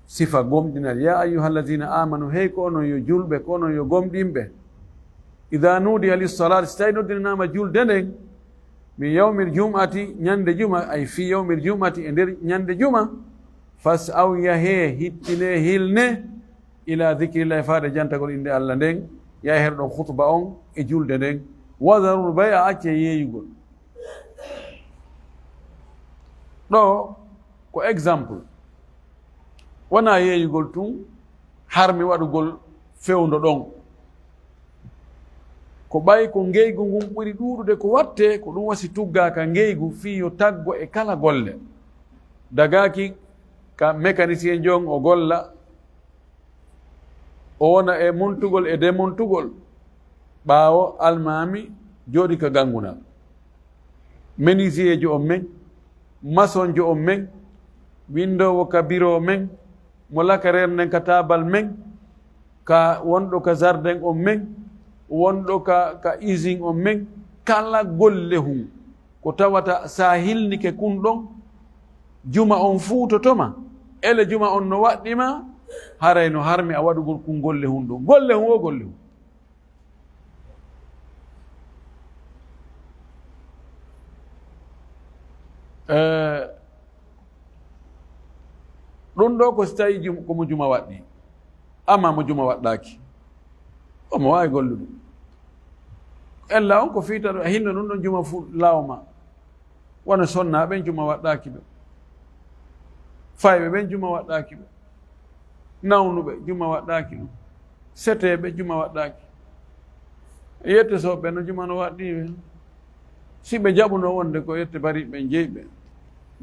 sifa gomɗinal ya ayuha alladina amanu hey ko onon yo julɓe ko onon yo gomɗinɓe ida nudiya lissalati so tawi noddinanama julde nden min yawmil jum'ati ñande juma ay fi yawmil jum'ati e nder ñande juma fas aw yahe hittine hilne ila dhicrillahi faade jantagol inde allah nden yaha her ɗon khutba on e julde nden wadarul bay a acce yeeyugol ɗo ko exemple wona yeeyugol tun harmi waɗugol fewndo ɗon ko ɓay ko ngeygu ngun ɓuri ɗuuɗude ko watte ko ɗum wasi tuggaka ngeygu fii yo taggo e kala golle dagaki ka mécanicien jon o golla o wona e montugol e demontugol ɓaawo almami jooɗi ka gangunal menuisier jo o men maçon jo o men windowo ka bureau men mo lakarer nden ka tabal men ka wonɗo ka jardin o men wonɗo ka usine o men kala golle hum ko tawata sa hilnike kun ɗon juma on fuutotoma ele juma on no waɗɗima haray no harmi a waɗugol kun golle hum ɗon golle hum o golle hum ɗum ɗo ko so tawi komo juma waɗɗi amma mo juma waɗɗaki omo wawi gollude ella on ko fiita ɗo hinno ɗum ɗon juma fu lawma wona sonna ɓen juma waɗɗaki ɓe fayɓe ɓen juma waɗɗaki ɓe nawnuɓe juma waɗɗaki ɗum seteɓe juma waɗɗaki yettesoɓe no juma no waɗɗiɓe si ɓe jaɓuno wonde ko yette bari ɓe jeyɓe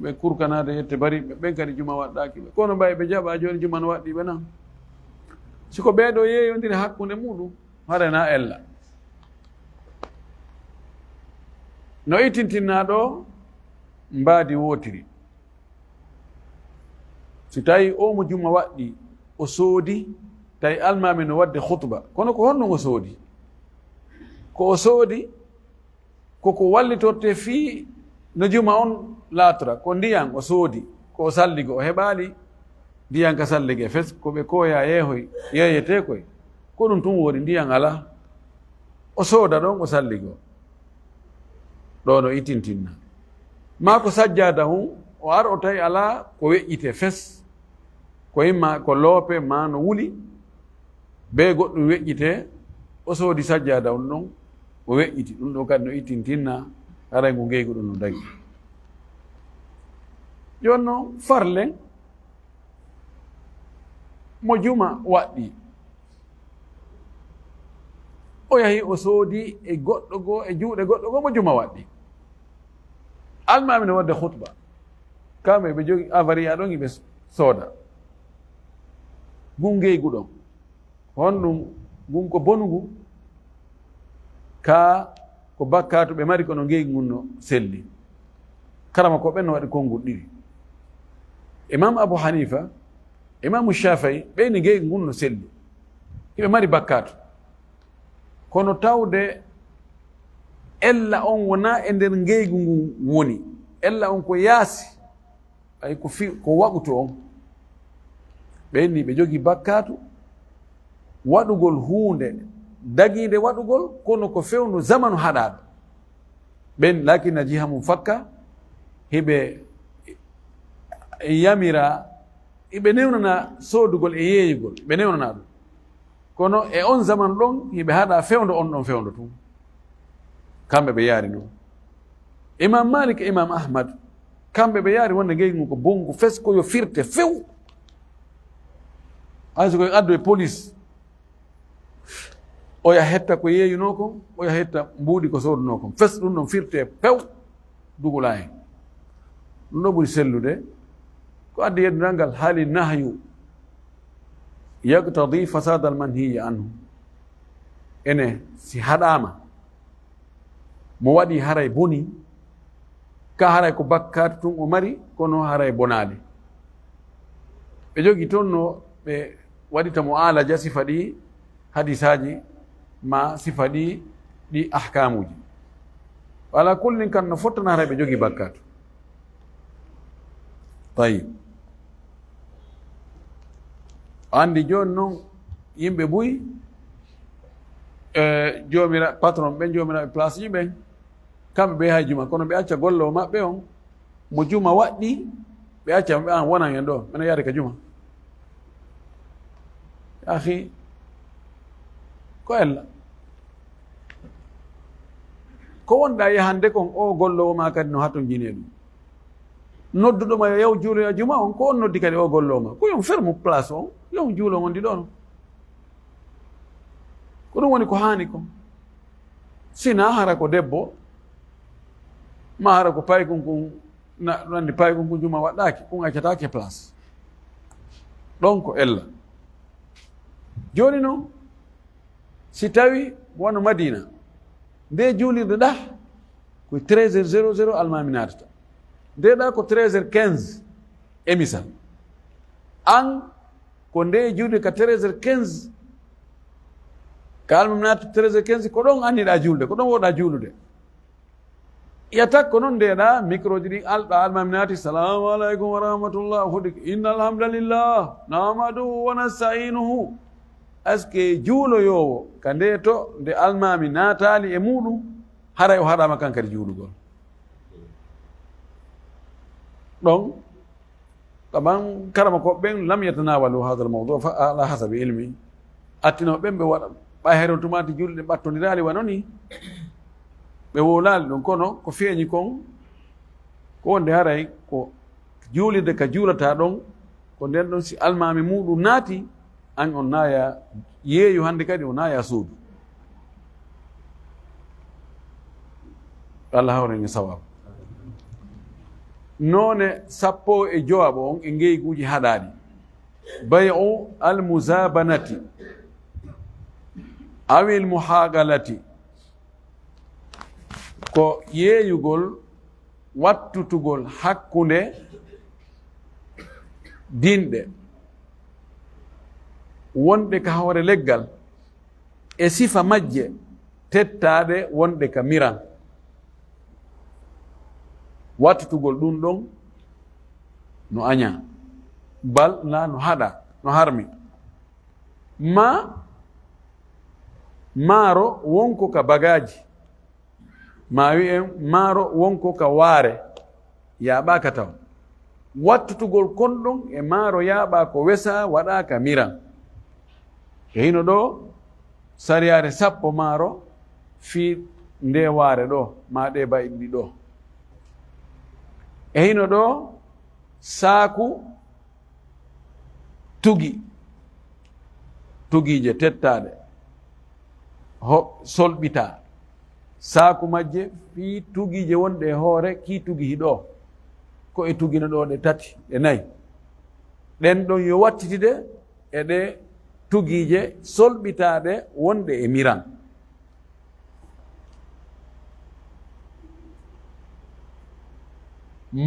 ɓe kurkanade yette bari ɓe ɓen kadi juma waɗɗaki ɓe kono mbawi ɓe jaɓa joni juma no waɗɗiɓe nan siko ɓeeɗo yeeyodiri hakkude muɗum harana ella no itintinna ɗo mbaadi wootiri si tawi o mo juma waɗɗi o soodi tawi almami no wadde khutba kono ko honno o soodi ko o soodi koko wallitorte fii no juma on laatora ko ndiyan o soodi ko o salligo o heɓaali ndiyan ka sallige fes ko ɓe koya yeehoy yeeyete koy ko ɗum tun woodi ndiyan ala o sooda ɗon o salligo ɗo no itintinna ma ko sajjada hum o ar o tawi ala ko weƴƴite fes ko yimma ko loope ma no wuli be goɗɗum weƴƴite o soodi sajjada on ɗon o weƴƴiti ɗum ɗo kadi no itintinna haray ngu ngeygu ɗum no dagi jonno farlen mo juma waɗɗi o yahi o soodi e goɗɗo goo e juuɗe goɗɗo goo mo juma waɗɗi almami no wadde khutba kamɓe ɓe jogi avaria ɗon iɓe sooda ngun ngeygu ɗon honɗum ngun ko bonugu ka ko bakkatu ɓe mari kono ngeygu ngun no selli karama ko ɓen no waɗi konngol ɗiɗi imam abou hanifa imamu shafii ɓeyni ngeygu ngun no selli hiɓe mari bakkatu kono tawde ella on wona e nder ngeygu ngun woni ella on ko yaasi ay ko waɓuto on ɓenni ɓe jogi bakkatu waɗugol hunde daguide waɗugol kono ko fewnu zamanu haɗaɗo ɓen lakina jiha mum fakka hiɓe yamira hiɓe newnana soodugol e yeeyugol ɓe newnana ɗum kono e on zamanu ɗon hiɓe haɗa fewndo on ɗon fewndo tun kamɓe ɓe yaari noon imam malik e imam ahmad kamɓe ɓe yaari wonde ngeygu ngu ko bongu fes koyo firte few hayso koye addo e police oya hetta ko yeeyuno kon oya hetta mbuuɗi ko sooduno kon fes ɗum ɗon firte pew dugula hen ɗum ɗo ɓuri sellude ko addi yeddural ngal haali nahyu yaqtadi fasada al manhiya anhu ene si haɗama mo waɗi haray boni ka haray ko bakkatu tun o mari kono haray bonali ɓe jogi toon no ɓe waɗita mo alaja sifa ɗi hadisaji ma sifa ɗi ahkamuji wala kullin kan no fottana haray ɓe jogi bakkatu tayib andi joni noon yimɓe ɓuyi jomira patron ɓen jomiraɓe place ji ɓen kamɓe ɓe hay juma kono ɓe acca gollowo maɓɓe on mo juma waɗɗi ɓe acca ɓe an wonan hen ɗo mene yaade ka juma ahi ko ella ko wonɗa yahande kon o gollowo ma kadi no hatton jine ɗum nodduɗoma yo yaw juuloya juma on ko on noddi kadi o gollowo ma ko yon fermo place on yon juulo gondi ɗon ko ɗum woni ko hani ko sina hara ko debbo ma hara ko paykon kon nandi paykon kon juma waɗɗaki kon accatake place ɗon ko ella joni noon si tawi wono madina nde juulirde ɗa koye 13h00 almami natata ndeɗa ko 13h15 émissal an ko nde juulde ka 13h15 ka almami natata 13h15 ko ɗon anniɗa julde ko ɗon woɗa juulude yatakko noon ndeɗa micro ji ɗi alɗa almami naati salamu aleykum wa rahmatullah hoɗi inna alhamdulillah namaduhu wa nasta'inuhu est ce que juuloyowo ka nde to nde almami naatali e muɗum haray o haɗama kankadi juulugol ɗon ɗaman karama ko ɓen lam yatanawalu hada al mawdu fa ala hasabi ilmi attino ɓen ɓe waɗa ɓa heren tumati julɗe ɓattodirali wano ni ɓe wolali ɗum kono ko feeñi kon ko wonde haray ko juulirde ka juulata ɗon ko nden ɗon si almami muɗum naati an on naya yeeyu hande kadi o naya suudu Allah hawreni sawab none 15 on e ngeyguji haɗaɗi. bay'u almuzabanati awil muhagalati ko yeeyugol wattutugol hakkunde dinɗe wonɗe ka hoore leggal e sifa majje tettaɗe wonɗe ka miran. wattutugol ɗum ɗon no aña bal na no haɗa no harmi. maaro wonko ka bagaji, ma wi'en maaro wonko ka waare yaɓaka taw. wattutugol konɗon e maaro yaaɓa ko wesa waɗa ka miran. e hino ɗo sariyare 10 maaro fii nde waare ɗo ma ɗe bayiɗɗi ɗo. e hino ɗo saaku tugije tettaɗe solɓita saaku majje fii tugije wonɗe e hoore ki tugi hiɗo ko e tugina ɗo ɗe 3 ɗe 4 ɗen ɗon yo wattitide e ɗe tugije solɓitaɗe wonɗe e miran.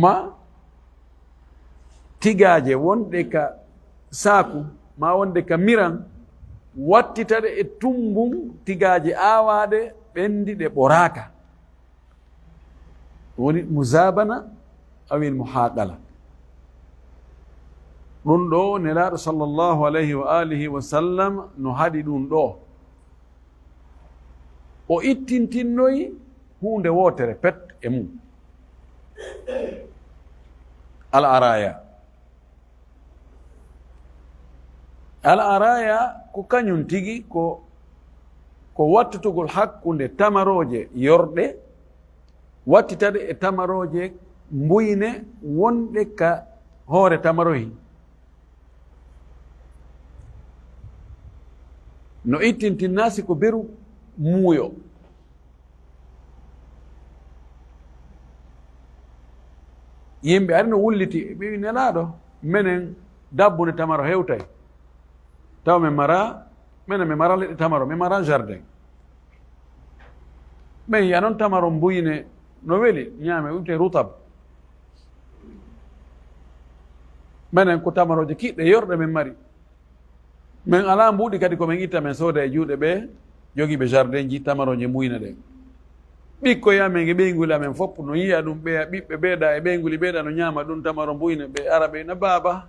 ma tigaje wonɗe ka saaku ma wonde ka miran wattitaɗe e tumbun tigaje awaɗe ɓendiɗe ɓoraka woni muzabana awil muhaqala. ɗum ɗo nelaɗo sallllahu alayhi wa alihi wa sallam no haɗi ɗum ɗo o ittintinnoyi hunde wotere pet e mum. al araya ko kañum tigi ko wattutugol hakkunde tamaroje yorɗe wattitaɗe e tamaroje mbuyne wonɗe ka hoore tamarohi. no ittintinnasi ko beru muuyo. yimɓe ari no wulliti ɓe wi nelaɗo minen dabbune tamaro hewtay taw min minen mi mara leɗɗe tamaro mi mara jardin. ɓen yiya noon tamaro mbuyne no weli ñaame wite rutab. minen ko tamaroje kiɗɗe yorɗe min mari. min ala mbuuɗi kadi komin itta min sooda e juuɗe ɓe jogiiɓe jardin ji tamaroje mbuyne ɗen. ɓikkoye amen e ɓeyguli amen fopp no yiya ɗum ɓeya ɓiɓɓe ɓeeɗa e ɓeyguli ɓeeɗa no ñaama ɗum tamaro mbuyne ɓe ara ɓe na baaba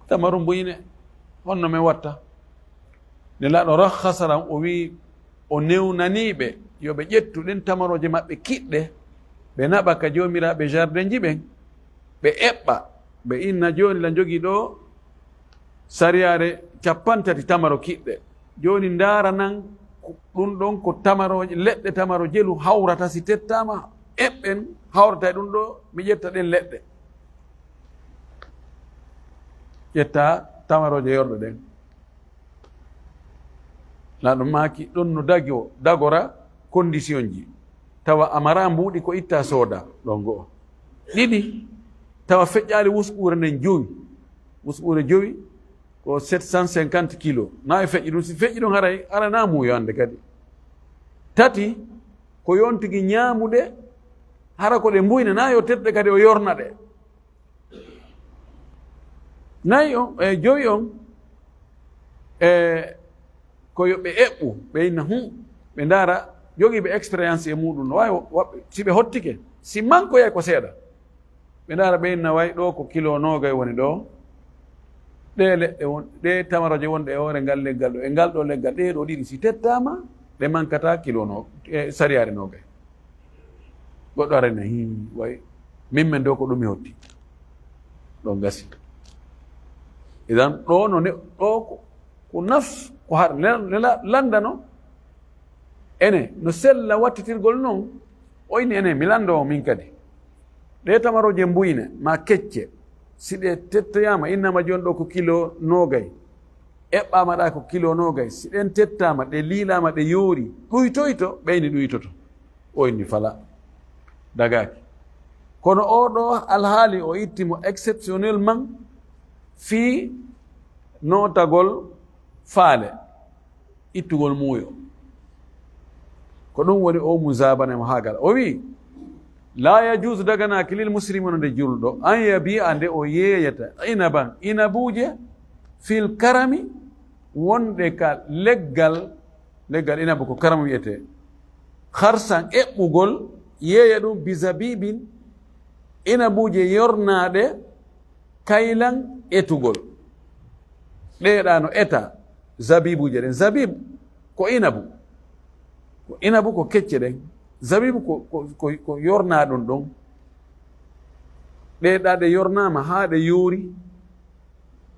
tamaro mbuyne honno min watta. nelaɗo rahhasaran o wi o newnaniɓe yoɓe ƴettu ɗen tamaroje maɓɓe kiɗɗe ɓe naɓa ka joomiraɓe jardin ji ɓen ɓe eɓɓa ɓe inna joni la jogii ɗo sariyare 50 tamaro kiɗɗe joni ndaara nan ɗum ɗon ko tamaroje leɗɗe tamaro jelu hawrata si tettama eɓɓen hawrata e ɗum ɗo mi ƴetta ɗen leɗɗe ƴetta tamaroje yorɗe ɗen. laɗo maki ɗon no dagora condition ji tawa amara mbuuɗi ko itta sooda ɗon goo. ɗiɗi tawa feƴƴali wusɓure nden 5 wusɓure 5 ko 750 kilos na e feƴƴi ɗum si feƴƴi ɗum haray arana muuyo hande kadi. 3 ko yontigi ñaamuɗe hara ko ɗe mbuyne na yo teɗɗe kadi o yorna ɗe. 4 on 5 on ko yoɓe eɓɓu ɓe inna ɓe ndaara jogiiɓe expérience e muɗum no wawi woɓɓe si ɓe hottike si manko yay ko seeɗa ɓe ndaara ɓe inna way ɗo ko kilo 20 woni ɗo ɗe leɗɗe ɗe tamaroje wonɗe e hoore ngal leggal ɗo e ngal ɗo leggal ɗe ɗo ɗiɗi si tettama ɗe mankata kilo sariyare 20. goɗɗo arana way min dow ko ɗum mi hotti ɗo gasi. idan ɗo ɗo ko naf ko har landano ene no sella wattitirgol noon o inni enen mi landowo min kadi ɗe tamaroje mbuyne ma kecce si ɗe tettoyama innama joni ɗo ko kilo 20 eɓɓama ɗa ko kilo 20 si ɗen tettama ɗe liilama ɗe yoori ɗuytoyto ɓeyni ɗuytoto o inni fala dagaki kono oɗo alhaali o ittimo exceptionnellement fii notagol faale ittugol muuyo ko ɗum woni o musabanemo haagal o wi la yajuse daganaki lil muslimuna nde julɗo an yabi'a nde o yeeyata inaban inabuje fil karami wonɗe ka leggal inabu ko karama wiyete harsan eɓɓugol yeeya ɗum bisabibin inabuje yornaɗe kaylan etugol ɗeɗano eta zabibuje ɗen zabib ko inabu ko kecce ɗen zabibu ko yorna ɗum ɗon ɗeɗa ɗe yornama ha ɗe yoori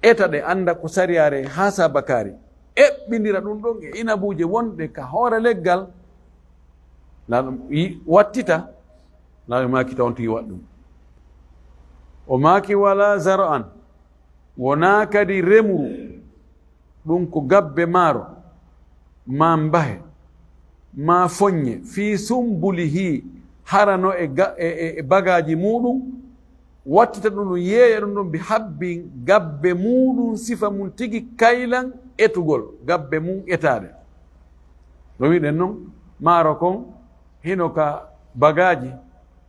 eta ɗe anda ko sariyare ha sabakari eɓɓidira ɗum ɗon e inabuje wonɗe ka hoore leggal laɗum wattita laɗum makita on tigi waɗ ɗum o maki wala zar'an wona kadi remru ɗum ko gabbe maaro ma mbahe ma foññe fi sumbulihi harano e bagaji muɗum wattita ɗum ɗum yeeya ɗum ɗum bi habbi gabbe muɗum sifa mum tigi kaylan etugol gabbe mum etade no wiɗen noon maaro kon hino ka bagaji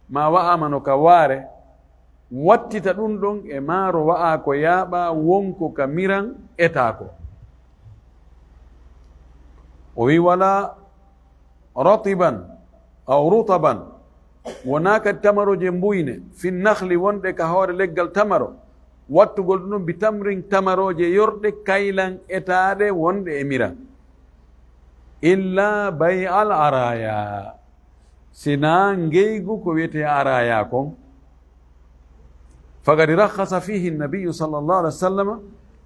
ma wa'ama no ka waare wattita ɗum ɗon e maaro wa'a ko yaaɓa wonko ka miran etako o wi wala ratiban aw rutaban wona kadi tamaroje mbuyne fi nahli wonɗe ka hoore leggal tamaro wattugol ɗum bi tamrin tamaroje yorɗe kaylan etaɗe wonɗe e miran illa bay al araya sina ngeygu ko wiyete araya kon fagadi rakhasa fihi nabiyu sallllahu alih wa sallam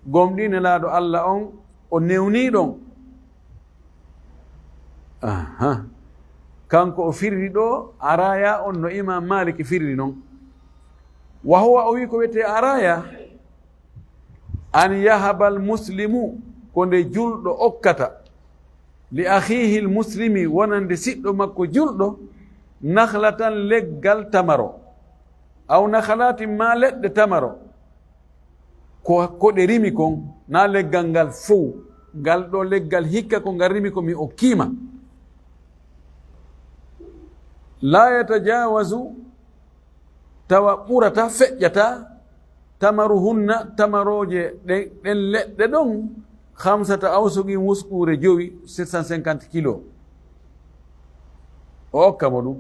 gomɗine laaɗo allah on o newni ɗon kanko o firri ɗo araya on no imam maliki firri noon wa huwa o wi ko wiyete araya an yahaba almuslimu ko nde julɗo okkata li ahihi lmuslimi wonande siɗɗo makko julɗo nahlatan leggal tamaro aw nahlatin ma leɗɗe tamaro ko ɗe rimi kon na leggal ngal fow ngal ɗo leggal hikka ko ngal rimi ko mi o kiima la yatajawazu tawa ɓurata feƴƴata tamaruhunna tamaroje ɗen leɗɗe ɗon 5 awsuqin wuskure 750 kilo o okkamo ɗum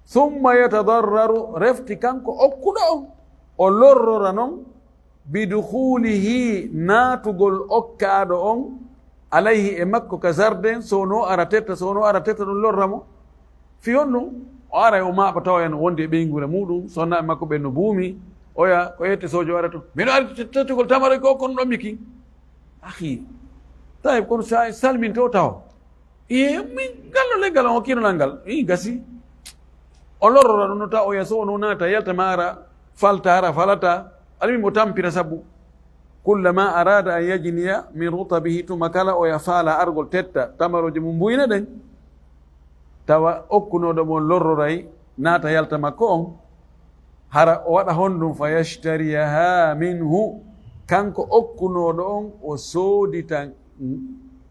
summa yatadarraru refti kanko okkuɗo on o lorrora noon biduhulihi naatugol okkaɗo on alayhi e makko ka jardin sono ara tetta ɗum lorramo fiyon ɗum o ara o maɓa tawa en wonde e ɓeygure muɗum sonna e makko ɓen no buumi oya ko yette sojo ara to mbiɗo ari tettugol tamaro ko kono ɗon miki ahi tawi kono sa salmin to taw min gallo leggal on hokkinonal ngal gasi o lorrora ɗum no taw oya so ono naata yaltama ara falta ara falata almimo tampira sabu kullama arada an yajniya min rutabihi tuma kala oya faala argol tetta tamaroje mum mbuyna ɗen tawa okkunoɗo mon lorroray naata yalta makko on hara o waɗa honɗum fa yashtariyaha minhu kanko okkunoɗo on o soodita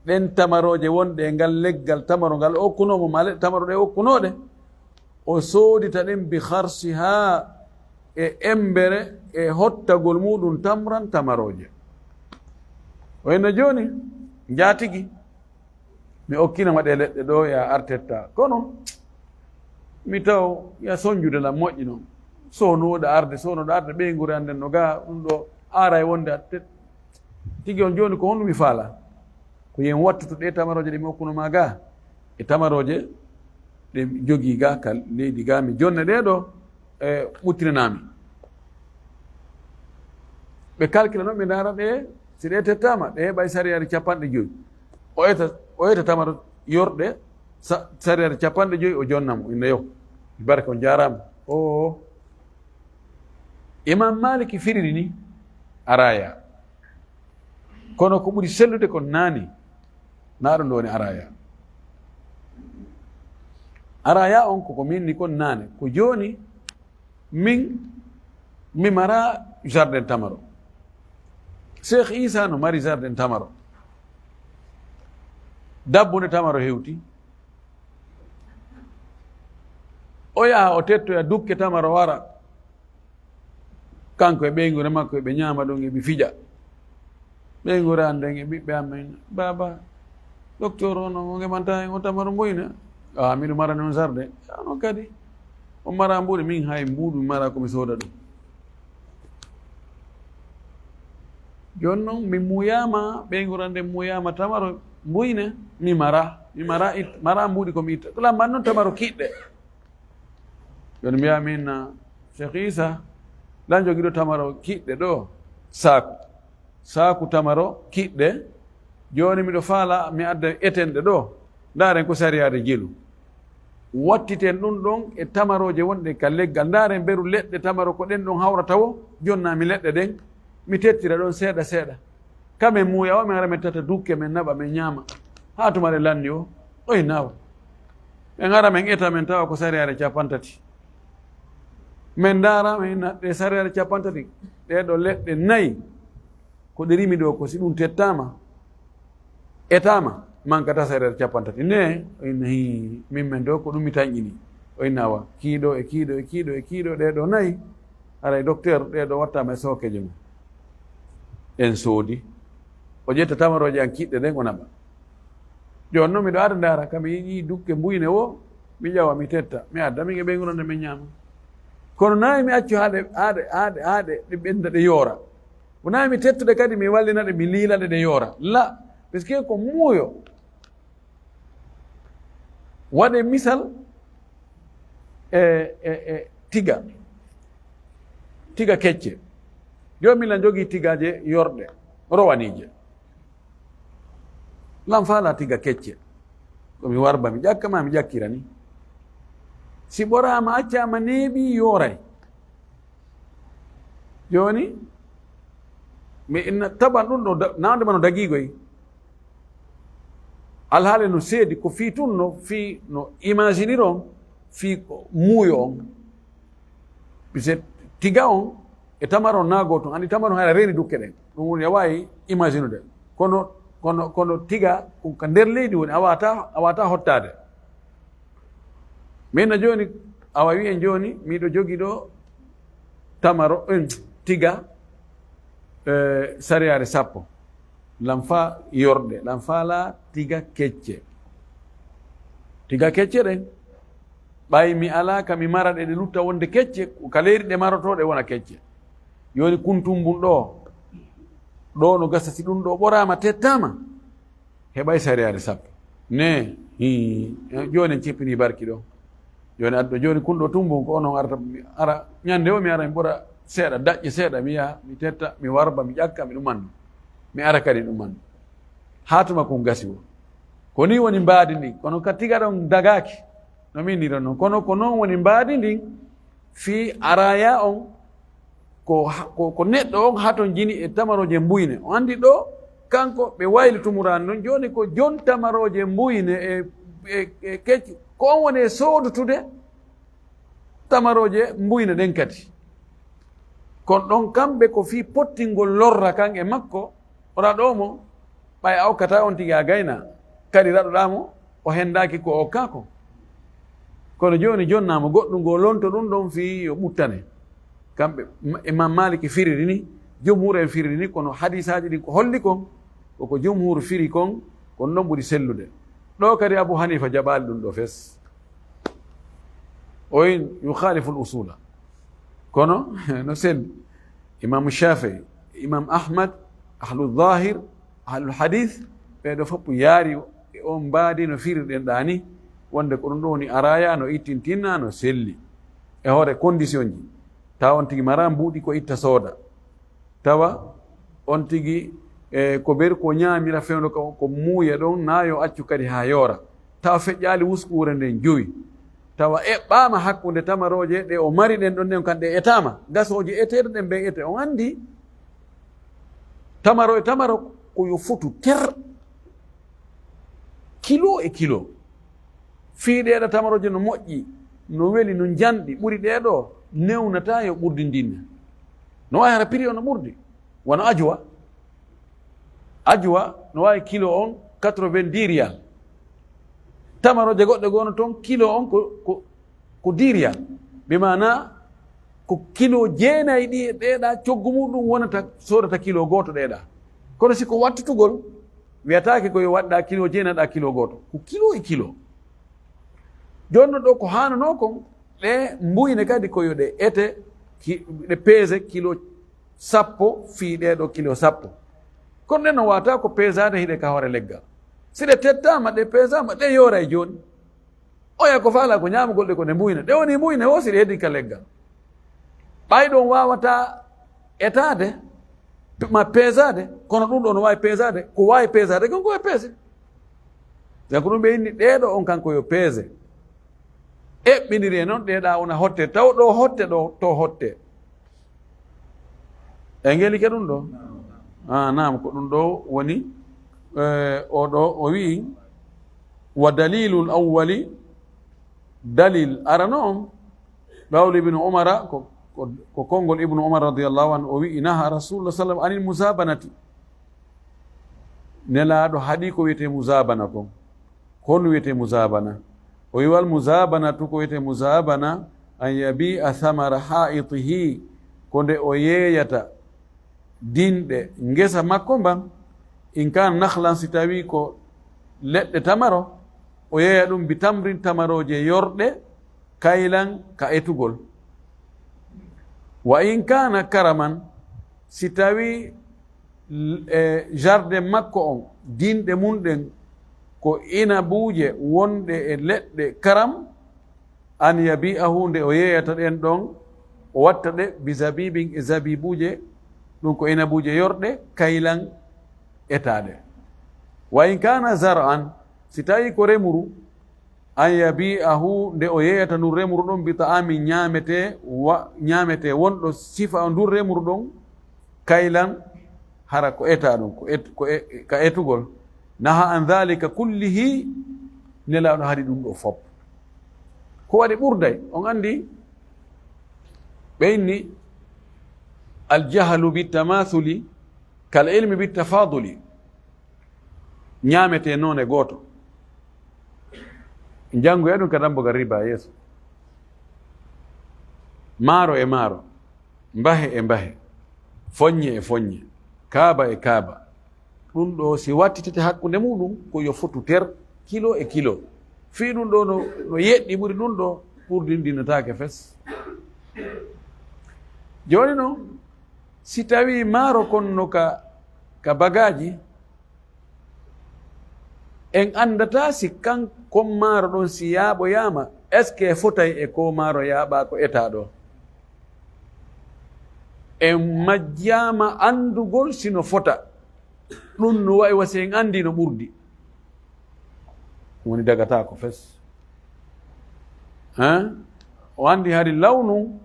ɗen tamaroje wonɗe e ngal leggal tamaro ngal okkunomo ma tamaro ɗe okkunoɗe o soodita ɗen bi harsiha e embere e hottagol muɗum tamran tamaroje o henno joni jatigi mi okkinama ɗe leɗɗe ɗo ya artetta kono mi taw ya soñjude lam moƴƴi noon sonoɗo arde ɓeygure anden no ga ɗum ɗo ara e wonde tigi on joni ko honɗum mi faala ko yen wattuto ɗe tamaroje ɗe mi okkunoma ga e tamaroje ɗe jogii ga ka leydi ga mi jonne ɗe ɗo e ɓuttinanami ɓe calcula noon ɓe dara ɗe si ɗe tettama ɗe heɓay sariyare 50 o eta tamaro yorɗe sariyare 50 o jonnamo inde yo barke on jarama o imam maliki firiri ni araya kono ko ɓuri sellude ko naani na ɗum ɗo woni araya on koko minni kon naane ko joni mi mara jardin tamaro. Cheikh Isa no mari jardin tamaro. Dabbunde tamaro hewti. O yaha o tettoya dukke tamaro wara. Kanko e ɓeygure makko eɓe ñaama ɗon eɓe fija. Ɓeygure anden e ɓiɓɓe amen, baba docteur ono o gemanta hen o tamaro mboyna. Miɗo mara noon jardin. Non kadi o mara mbuɗe, min hay mbuɗu mi mara komi sooda ɗum. Joni noon mi muyama ɓeygure ande muyama tamaro mbuyne mi mara mbuɗi komi itta. Kala man noon tamaro kiɗɗe. Joni mbiya min Cheikh Isa lan jogiɗo tamaro kiɗɗe ɗo saku tamaro kiɗɗe. Joni miɗo faala mi adda etenɗe ɗo, ndaren ko sariyade jelu. Wattiten ɗum ɗon e tamaroje wonɗe ka leggal. Ndaren beru leɗɗe tamaro ko ɗen ɗon hawra tawo. jonnami leɗɗe ɗen mi tettira ɗon seeɗa seeɗa. Kamen muuya o mi ara min tata dukke men naɓa men ñaama. Haa tumare lanni o oye nawa. En ara men eta men tawa ko sariyare capantati. Men ndaara men naɗɗe sariyare capantati. Ɗeɗo leɗɗe nayi ko ɗe rimi ɗo ko si ɗum tettama etama mankata sariyare capantati. Ne oyi min men ɗo ko ɗum mi tañƴini. Oye nawa kiiɗo e kiiɗo e kiiɗo e kiiɗo ɗeɗo nayi aray docteur ɗeɗo wattama e sookeje mum. En soodi o ƴetta tamaroje an kiɗɗe ɗen o naɓa. Joni noon miɗo ara ndaara kam mi yiƴi dukke mbuyne o mi ƴawa mi tetta mi adda min e ɓeygurande min ñaama. Kono nayi mi accu haɗe ɗe ɓenda ɗe yoora. Wonayi mi tettude kadi mi wallinaɗe mi liilaɗe ɗe yoora. La puisque ko muuyo. Waɗe misal tiga kecce. Joni milan jogii tigaje yorɗe rowanije. Lan faala tiga kecce komi warba mi ƴakkama mi ƴakkira ni. Si ɓorama accama neeɓi yooray. Joni mi taban ɗum ɗo nawdema no dagigoy. Alhaali no seedi ko fii tun no imaginire on fii ko muuyo on. Puisque tiga on e tamaron naago ton andi tamaron hayra reeni dukke ɗen. Ɗum woni a wawi imaginude. Kono tiga ko nder leydi woni a wata hottade. Min joni awa wi en joni miɗo jogi ɗo tamaro tiga sariyare 10 lam fa yorde lam faala tiga kecce ɗen ɓay mi ala ka mi mara ɗe lutta wonde kecce ka leydi ɗe marotoɗe wona kecce. Yoni kuntumbun ɗo no gasati ɗum ɗo ɓorama tettama heɓay sariyare 10 ne joni en cippini barki ɗo. Joni addo joni kunɗo tumbun ko onon ara ñande o mi ara mi ɓora seeɗa daƴƴe seeɗa mi yaha mi tetta mi warba mi ƴakka mi ɗumanno mi ara kadi ɗumanno haa tuma kon gasi o ko ni woni mbaadi ndin. Kono ka tiga ɗon dagaki no min ndiro noon. Kono ko noon woni mbaadi ndin fii araya on ko neɗɗo on haa ton jini e tamaroje mbuyne. O andi ɗo kanko ɓe wayli tumurani noon. Joni ko jon tamaroje mbuyne e kecci ko on woni e soodutude tamaroje mbuyne ɗen kadi. Kono ɗon kamɓe ko fii pottingol lorra kan e makko o raɗomo ɓay a okkata on tigi a gayna kadi raɗoɗamo o hendaki ko okkako. Kono joni jonnama goɗɗum ngo lonto ɗum ɗon fii yo ɓuttane. Kamɓe Imam Maliki firiri ni jumhur en firiri ni. Kono hadisaji ɗin ko holli kon koko jumhur firi kon kono ɗon ɓuri sellude. Ɗo kadi Abu Hanifa jaɓali ɗum ɗo fes oyin yukhalifu l usula. Kono no selli Imam Shafii, Imam Ahmad, ahlul zahir, ahlul hadith ɓeɗo fof yaari on mbaadi no firirɗen ɗani wonde ko ɗum ɗo woni araya no ittintinna no selli e hoore condition ji. Tawa on tigi mara mbuuɗi ko itta sooda. Tawa on tigi ko ɓeri ko ñaamira fewndo ko muuya ɗon nayo accu kadi ha yoora. Tawa feƴƴaali wuskure nden joyi. Tawa eɓɓama hakkunde tamaroje ɗe o mari ɗen ɗon nden kamɗe etama gasoje eteɗo ɗen ɓe ete. On andi tamaro e tamaro ko yo futu ter kilo e kilo. Fii ɗeɗo tamaroje no moƴƴi no weli no janɗi ɓuri ɗeɗo newnata yo ɓurdi ndinna no wawi hara prix o no ɓurdi wono ajwa no wawi kilo on 90 riyal tamaroje goɗɗe gono toon kilo on ko 10 riyal ɓe mana ko kilo 9 ɗi ɗeɗa coggu muɗum wonata sodata kilo goto ɗeɗa kono siko wattutugol wiyatake koyo waɗɗa kilo 9 ɗa kilo goto ko kilo e kilo jonno ɗo ko hanano kon ɗe mbuyne kadi koyo ɗe ete ɗe peese kilo 10 fi ɗeɗo kilo 10 kono ɗe no wata ko pesade hiɗe ka hoore leggal si ɗe tettama ɗe pesama ɗe yoora e joni oya ko faala ko ñamugol ɗe ko ɗe mbuyna ɗe woni mbuyne o si ɗe heddi ka leggal ɓayɗon wawata etade ma pesade kono ɗum ɗo no wawi pesade ko wawi pesade konko e peese donc ɗum ɓe inni ɗeɗo on kanko yo peese eɓɓiniri e noon ɗeɗa wona hotte taw ɗo hotte ɗo to hotte e ngelike ɗum ɗo nam ko ɗum ɗo woni oɗo o wi wa dalilul awwali dalil arano on ɓawli ibnu umara ko konngol ibnu umar radiallahu anhu o wi naha rasulullah sallam anil musabanati nelaɗo haaɗi ko wiyete musabana kon honno wiyete musabana o wi wal musabanatu ko wiyete musabana an yabi'a thamara haitihi ko nde o yeeyata dinɗe ngesa makko mban in kan nahlan si tawi ko leɗɗe tamaro o yeeya ɗum bi tamrin tamaroje yorɗe kaylan ka etugol wa in kana karaman si tawi jardin makko on dinɗe munɗen ko inabuje wonɗe e leɗɗe karam an yabi'ahu nde o yeeyata ɗen ɗon o watta ɗe bi zabibin e zabibuje ɗum ko inabuje yorɗe kaylan etaɗe wa in kana zar'an si tawi ko remuru an yabi'ahu nde o yeeyata ndu remuru ɗon bi ta'ami ñamete wonɗo sifa ndu remuru ɗon kaylan hara ko eta ɗum ka etugol naha an dhalika kullihi nelaɗo haɗi ɗum ɗo fop ko waɗi ɓurday on andi ɓe inni aljahlu bitamathuli kal ilmi bitafaduli ñamete noon e gooto janngoya ɗum kadam boga riba yeeso maaro e maaro mbahe e mbahe foññe e foññe kaaba e kaaba ɗum ɗo si wattitete hakkunde muɗum ko yo fotu ter kilo e kilo fii ɗum ɗo no yeɗɗi ɓuri ɗum ɗo ɓurdindinotake fes joni noon si tawi maaro konno ka bagaji en andata si kon maaro ɗon si yaaɓoyama est ce que fotay e ko maaro yaaɓa ko eta ɗo en majjama andugol sino fota ɗum no wawi wasi en andi no ɓurdi woni dagata ko fes o andi hari lawnu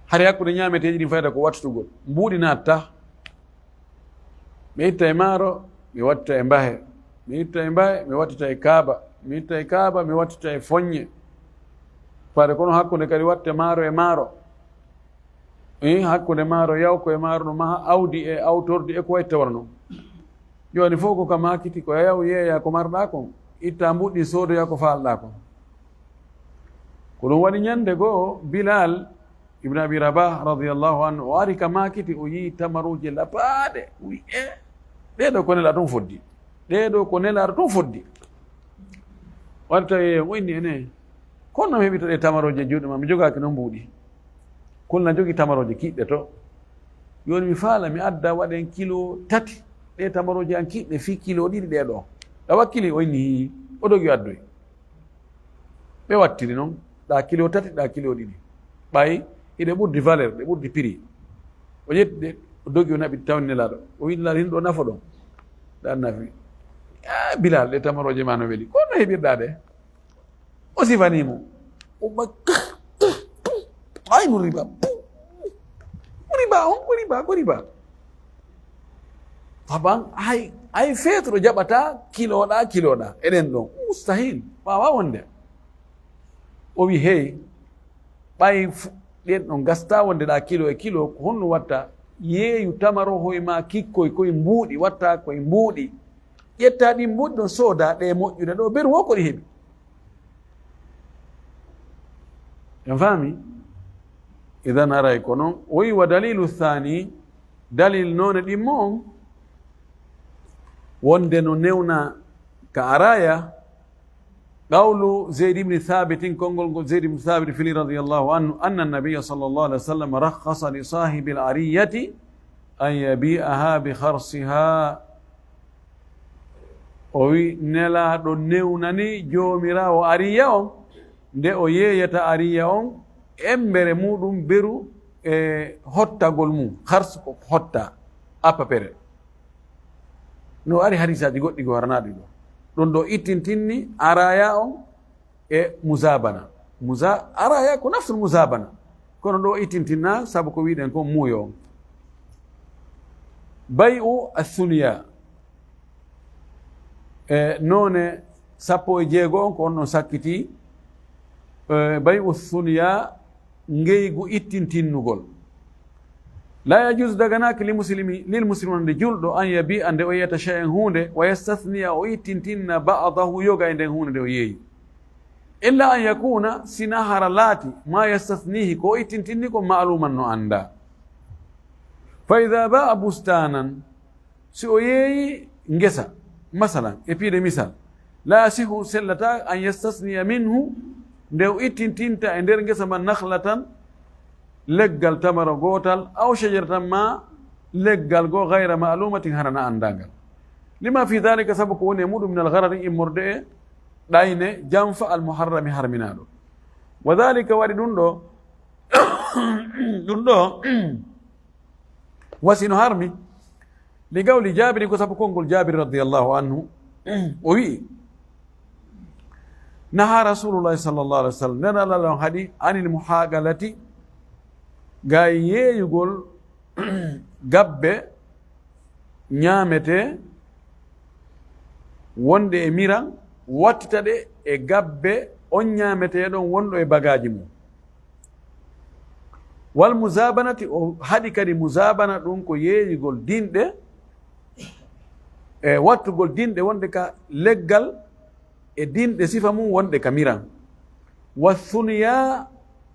hari hakkude ñameteji ɗin fayda ko wattutugol mbuuɗi natta mi itta e maaro mi wattita e mbahe mi itta e mbahe mi wattita e kaaba mi itta e kaaba mi wattita e foññe pare kono hakkude kadi watte maaro e maaro hakkude maaro yawko e maaro no maha awdi e awtordi e ko wayi tawara noon joni fof ko kam hakkiti ko yaw yeeya ko marɗa kon itta mbuɗɗi soodoya ko falɗa kon ko ɗum waɗi ñande goo Bilal ibne abi Rabah radiallahu anhu o ari kam hakkiti o yii tamaruji lapaɗe wi ɗeɗo ko nelaɗo tun foddi ɗeɗo ko nelaɗo tun foddi waɗi tawi o inni ene kono mi heɓita ɗe tamaroje juuɗe ma mi jogaki noon mbuuɗi kulna jogi tamaroje kiɗɗe to joni mi faala mi adda waɗen kilo 3 ɗe tamaroje an kiɗɗe fi kilo 2 ɗeɗo ɗa wakkili o inni o dogi addoy ɓe wattiri noon ɗa kilo 3 ɗa kilo 2 ɓay iɗe ɓurdi valeur ɗe ɓurdi prix o ƴetti ɗe o dogi o naɓi tawni nelaɗo o wi nelaɗo hin ɗo nafa ɗon ɗa nafi Bilal ɗe tamaroje ma no weeli kono heɓirɗa ɗe o sifanimo o ay no riba ko riba taban hay feetuɗo jaɓata kiloɗa eɗen ɗon mustahil wawa wonde o wi hey ɓay ɗen ɗo gasta wondeɗa kilo e kilo ko honno watta yeeyu tamaro hoye ma kikkoy koye mbuuɗi watta koye mbuuɗi ƴetta ɗi mbuuɗi ɗon sooda ɗe moƴƴude ɗo beru wo ko ɗi heɓi en faami idan aray ko noon o wi wa dalilu thani dalil noone ɗimmo on wonde no newna ka araya قول زيد بن ثابت كونغول زيد بن ثابت فيلي رضي الله عنه أن النبي صلى الله عليه وسلم رخص لصاحب العرية أن يبيعها بخرصها وي نلا دو نيوناني جوميرا و عرية nde o yeeyata ariya on embere muɗum beru e hottagol mum hars ko hotta apapere no ari hadisaji goɗɗi go waranaɗi ɗo ɗon ɗo ittintinni araya on e musabana araya ko nafsul musabana kono ɗo ittintinna saabu ko wiɗen ko muuyo on bay'u athuniya e none 16 on ko on ɗon sakkiti bay'u thuniya ngeygu ittintinnugol la yajuz daganaki lil muslimi nde julɗo an yabi'a nde o yiyata shay'an hunde wa yastathniya o ittintinna ba'dahu yoga e nden hunde nde o yeeyi illa an yakuna sina hara laati ma yastathnihi ko ittintinni ko ma'luman no anda fa idha ba'a bustanan si o yeeyi ngesa masalan e piide misal la yasihu sellata an yastathniya minhu nde o ittintinta e nder ngesa man nakhlatan leggal tamaro gotal aw shajaratan ma leggal go gayra ma'lumatin harana andangal lima fi dhalika sabu ko woni e muɗum min algarari immorde e ɗayne janfa almuharrami harminaɗo wa dhalika waɗi ɗum ɗo wasino harmi li gawli jabiri ko sabu konngol jabiri radiallahu anhu o wi naha rasulullahi sallllahu alih wa sallam nden allah on haɗi anil muhagalati ga yeeyugol gabbe ñaamete wonde e miran wattita ɗe e gabbe on ñaameteɗon wonɗo e bagaji mum wal musabanati o haɗi kadi musabana ɗum ko yeeyugol dinɗe e wattugol dinɗe wonde ka leggal e dinɗe sifa mum wonɗe ka miran wa thuniya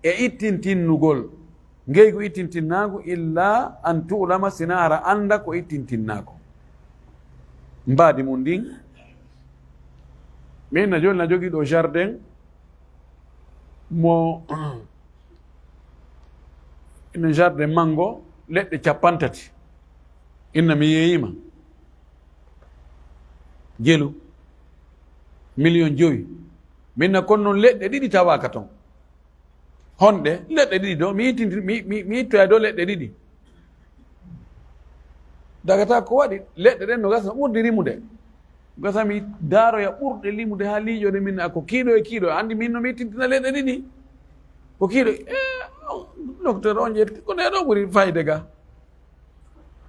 e ittintinnugol ngeygu ittintinnagu illa an tu'lama sinara anda ko ittintinnago mbaadi mum ndin min na joni na jogui ɗo jardin mo ina jardin mango leɗɗe 50 inna mi yeeyima jelu 5 million minna kon noon leɗɗe 2 tawaka ton honɗe leɗɗe 2 do mi ittoya dow leɗɗe 2 dagata ko waɗi leɗɗe ɗen no gasa ɓurdi rimude gasa mi daaroya ɓurɗe limude ha liijode min ako kiiɗo e kiiɗo andi min no mi ittintina leɗɗe 2 ko kiiɗo docteur on ƴetti ko nde ɗo ɓuri fayde ga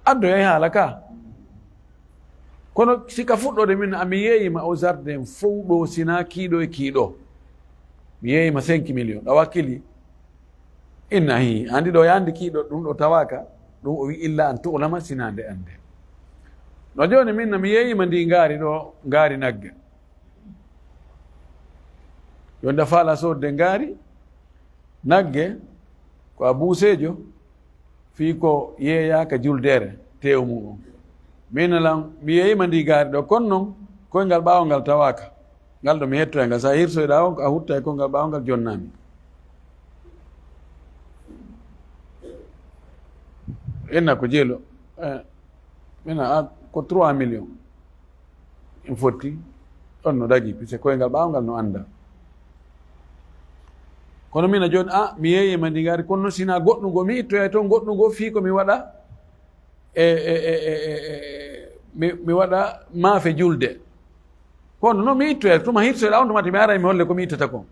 addoya haala ka kono sika fuɗɗode min ami yeeyima o jardin fof ɗo sina kiiɗo e kiiɗo mi yeeyima 5 million ɗa wakkili inna hi andi ɗo yandi kiiɗo ɗum ɗo tawaka ɗum o wi illa an tu'lama sinande ande no joni min mi yeeyima ndi ngaari ɗo ngaari nagge yonda faala sodde ngaari nagge ko a buusejo fii ko yeeyaka juldere tew mum on min lan mi yeeyima ndi ngaari ɗo kono noon koyngal ɓaawongal tawaka ngal ɗo mi hettoya ngal sa hirsoyɗa on a hutta e koyngal ɓaawongal jonnami enna ko jeelo mina ko 3 million en fotti ɗon no dagi puisque koyngal ɓaawongal no anda kono mina joni mi yeeyima ndi ngaari kono noon sina goɗɗugo mi ittoya toon goɗɗugo fii ko mi waɗa mi waɗa maafe julde kono noon mi ittoya tuma hirsoyɗa on tumati mi ara mi holle ko mi ittata kon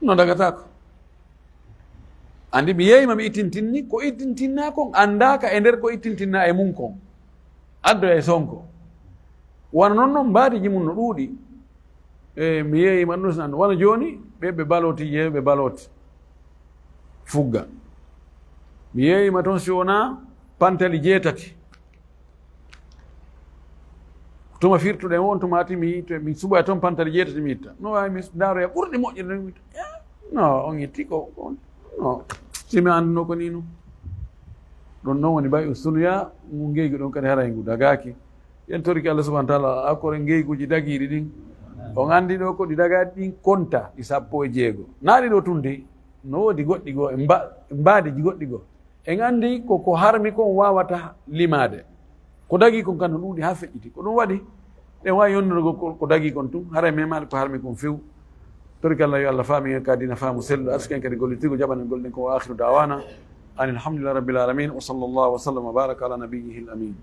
no dagatako andi mi yeeyima mi ittintinni ko ittintinna kon andaka e nder ko ittintinna e mum kon addo e sonko wona noon noon mbaadiji mum no ɗuuɗi mi yeeyi man ɗum nan wona joni ɓe baloti yeeɓe baloti fugga mi yeeyima toon si wona pantali 7 tuma firtuɗen won tumati mi suɓoya toon pantali 7 mi itta no wawi mi daroya ɓurɗi moƴƴirde mi itta no on itti ko no simi anduno ko ni no ɗon noon woni mbawi sunoya ngu ngeygu ɗon kadi haray ngu dagaki yen toriki Allah subahana taala akkore ngeyguji dagiɗi ɗin on andi ɗo ko ɗi dagaɗi ɗin konta ɗi 16 naaɗi ɗo tunde no woodi goɗɗi goo e mbaadiji goɗɗi goo en andi koko harmi kon wawata limade ko dagi kon kam no ɗuuɗi ha feƴƴiti ko ɗum waɗi ɗen wawi yonnunogo ko dagi kon tun haray memade ko harmi kon few toriki Allah yo Allah faami ka dina faamu selluɗo arsiken kadi gollitigo jaɓanen golɗen ko wa akhiru dawana an alhamdulillah rabbil alamin wa sallallahu wa sallam wa baraka ala nabiyyihi al amin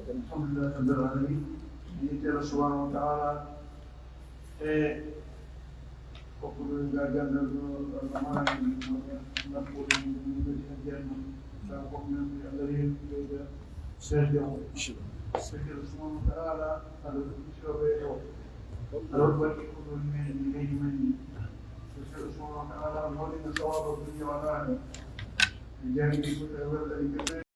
Alhamdulillah rabbil alamin Allah subhanahu wa ta'ala وكل جاجان الأمان نقول من الجنة فقمنا بالذين سجدوا سجد سبحانه وتعالى على الشرع الرب يكون من من سجد سبحانه وتعالى ولنا ثواب الدنيا والآخرة الجانب كل أول